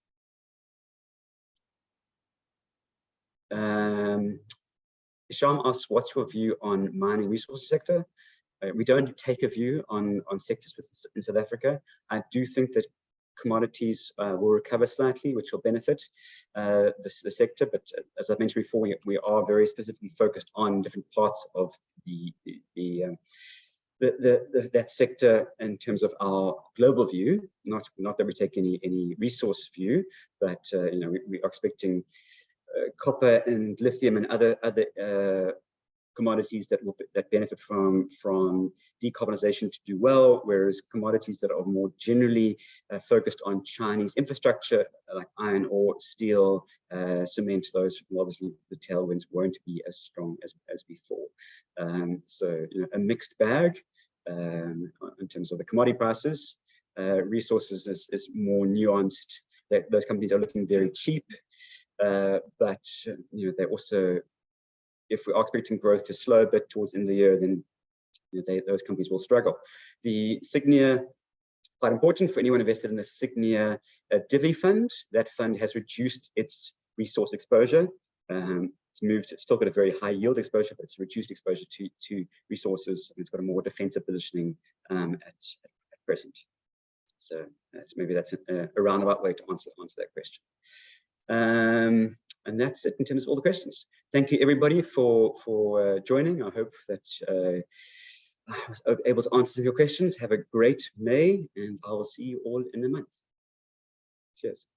Isham asks, what's your view on mining resources sector? We don't take a view on sectors in South Africa. I do think that commodities will recover slightly, which will benefit the sector. But as I mentioned before, we are very specifically focused on different parts of that sector in terms of our global view. Not that we take any resource view, but we are expecting copper and lithium and other commodities that benefit from decarbonization to do well, whereas commodities that are more generally focused on Chinese infrastructure, like iron ore, steel, cement, those obviously the tailwinds won't be as strong as before. So a mixed bag in terms of the commodity prices. Resources is more nuanced. Those companies are looking very cheap. But they also, if we are expecting growth to slow a bit towards the end of the year, then those companies will struggle. The Sygnia, quite important for anyone invested in the Sygnia Divi fund. That fund has reduced its resource exposure. It's still got a very high yield exposure, but it's reduced exposure to resources, and it's got a more defensive positioning at present. So maybe that's a roundabout way to answer that question. And that's it in terms of all the questions. Thank you everybody for joining. I hope that I was able to answer some of your questions. Have a great May, and I will see you all in a month. Cheers.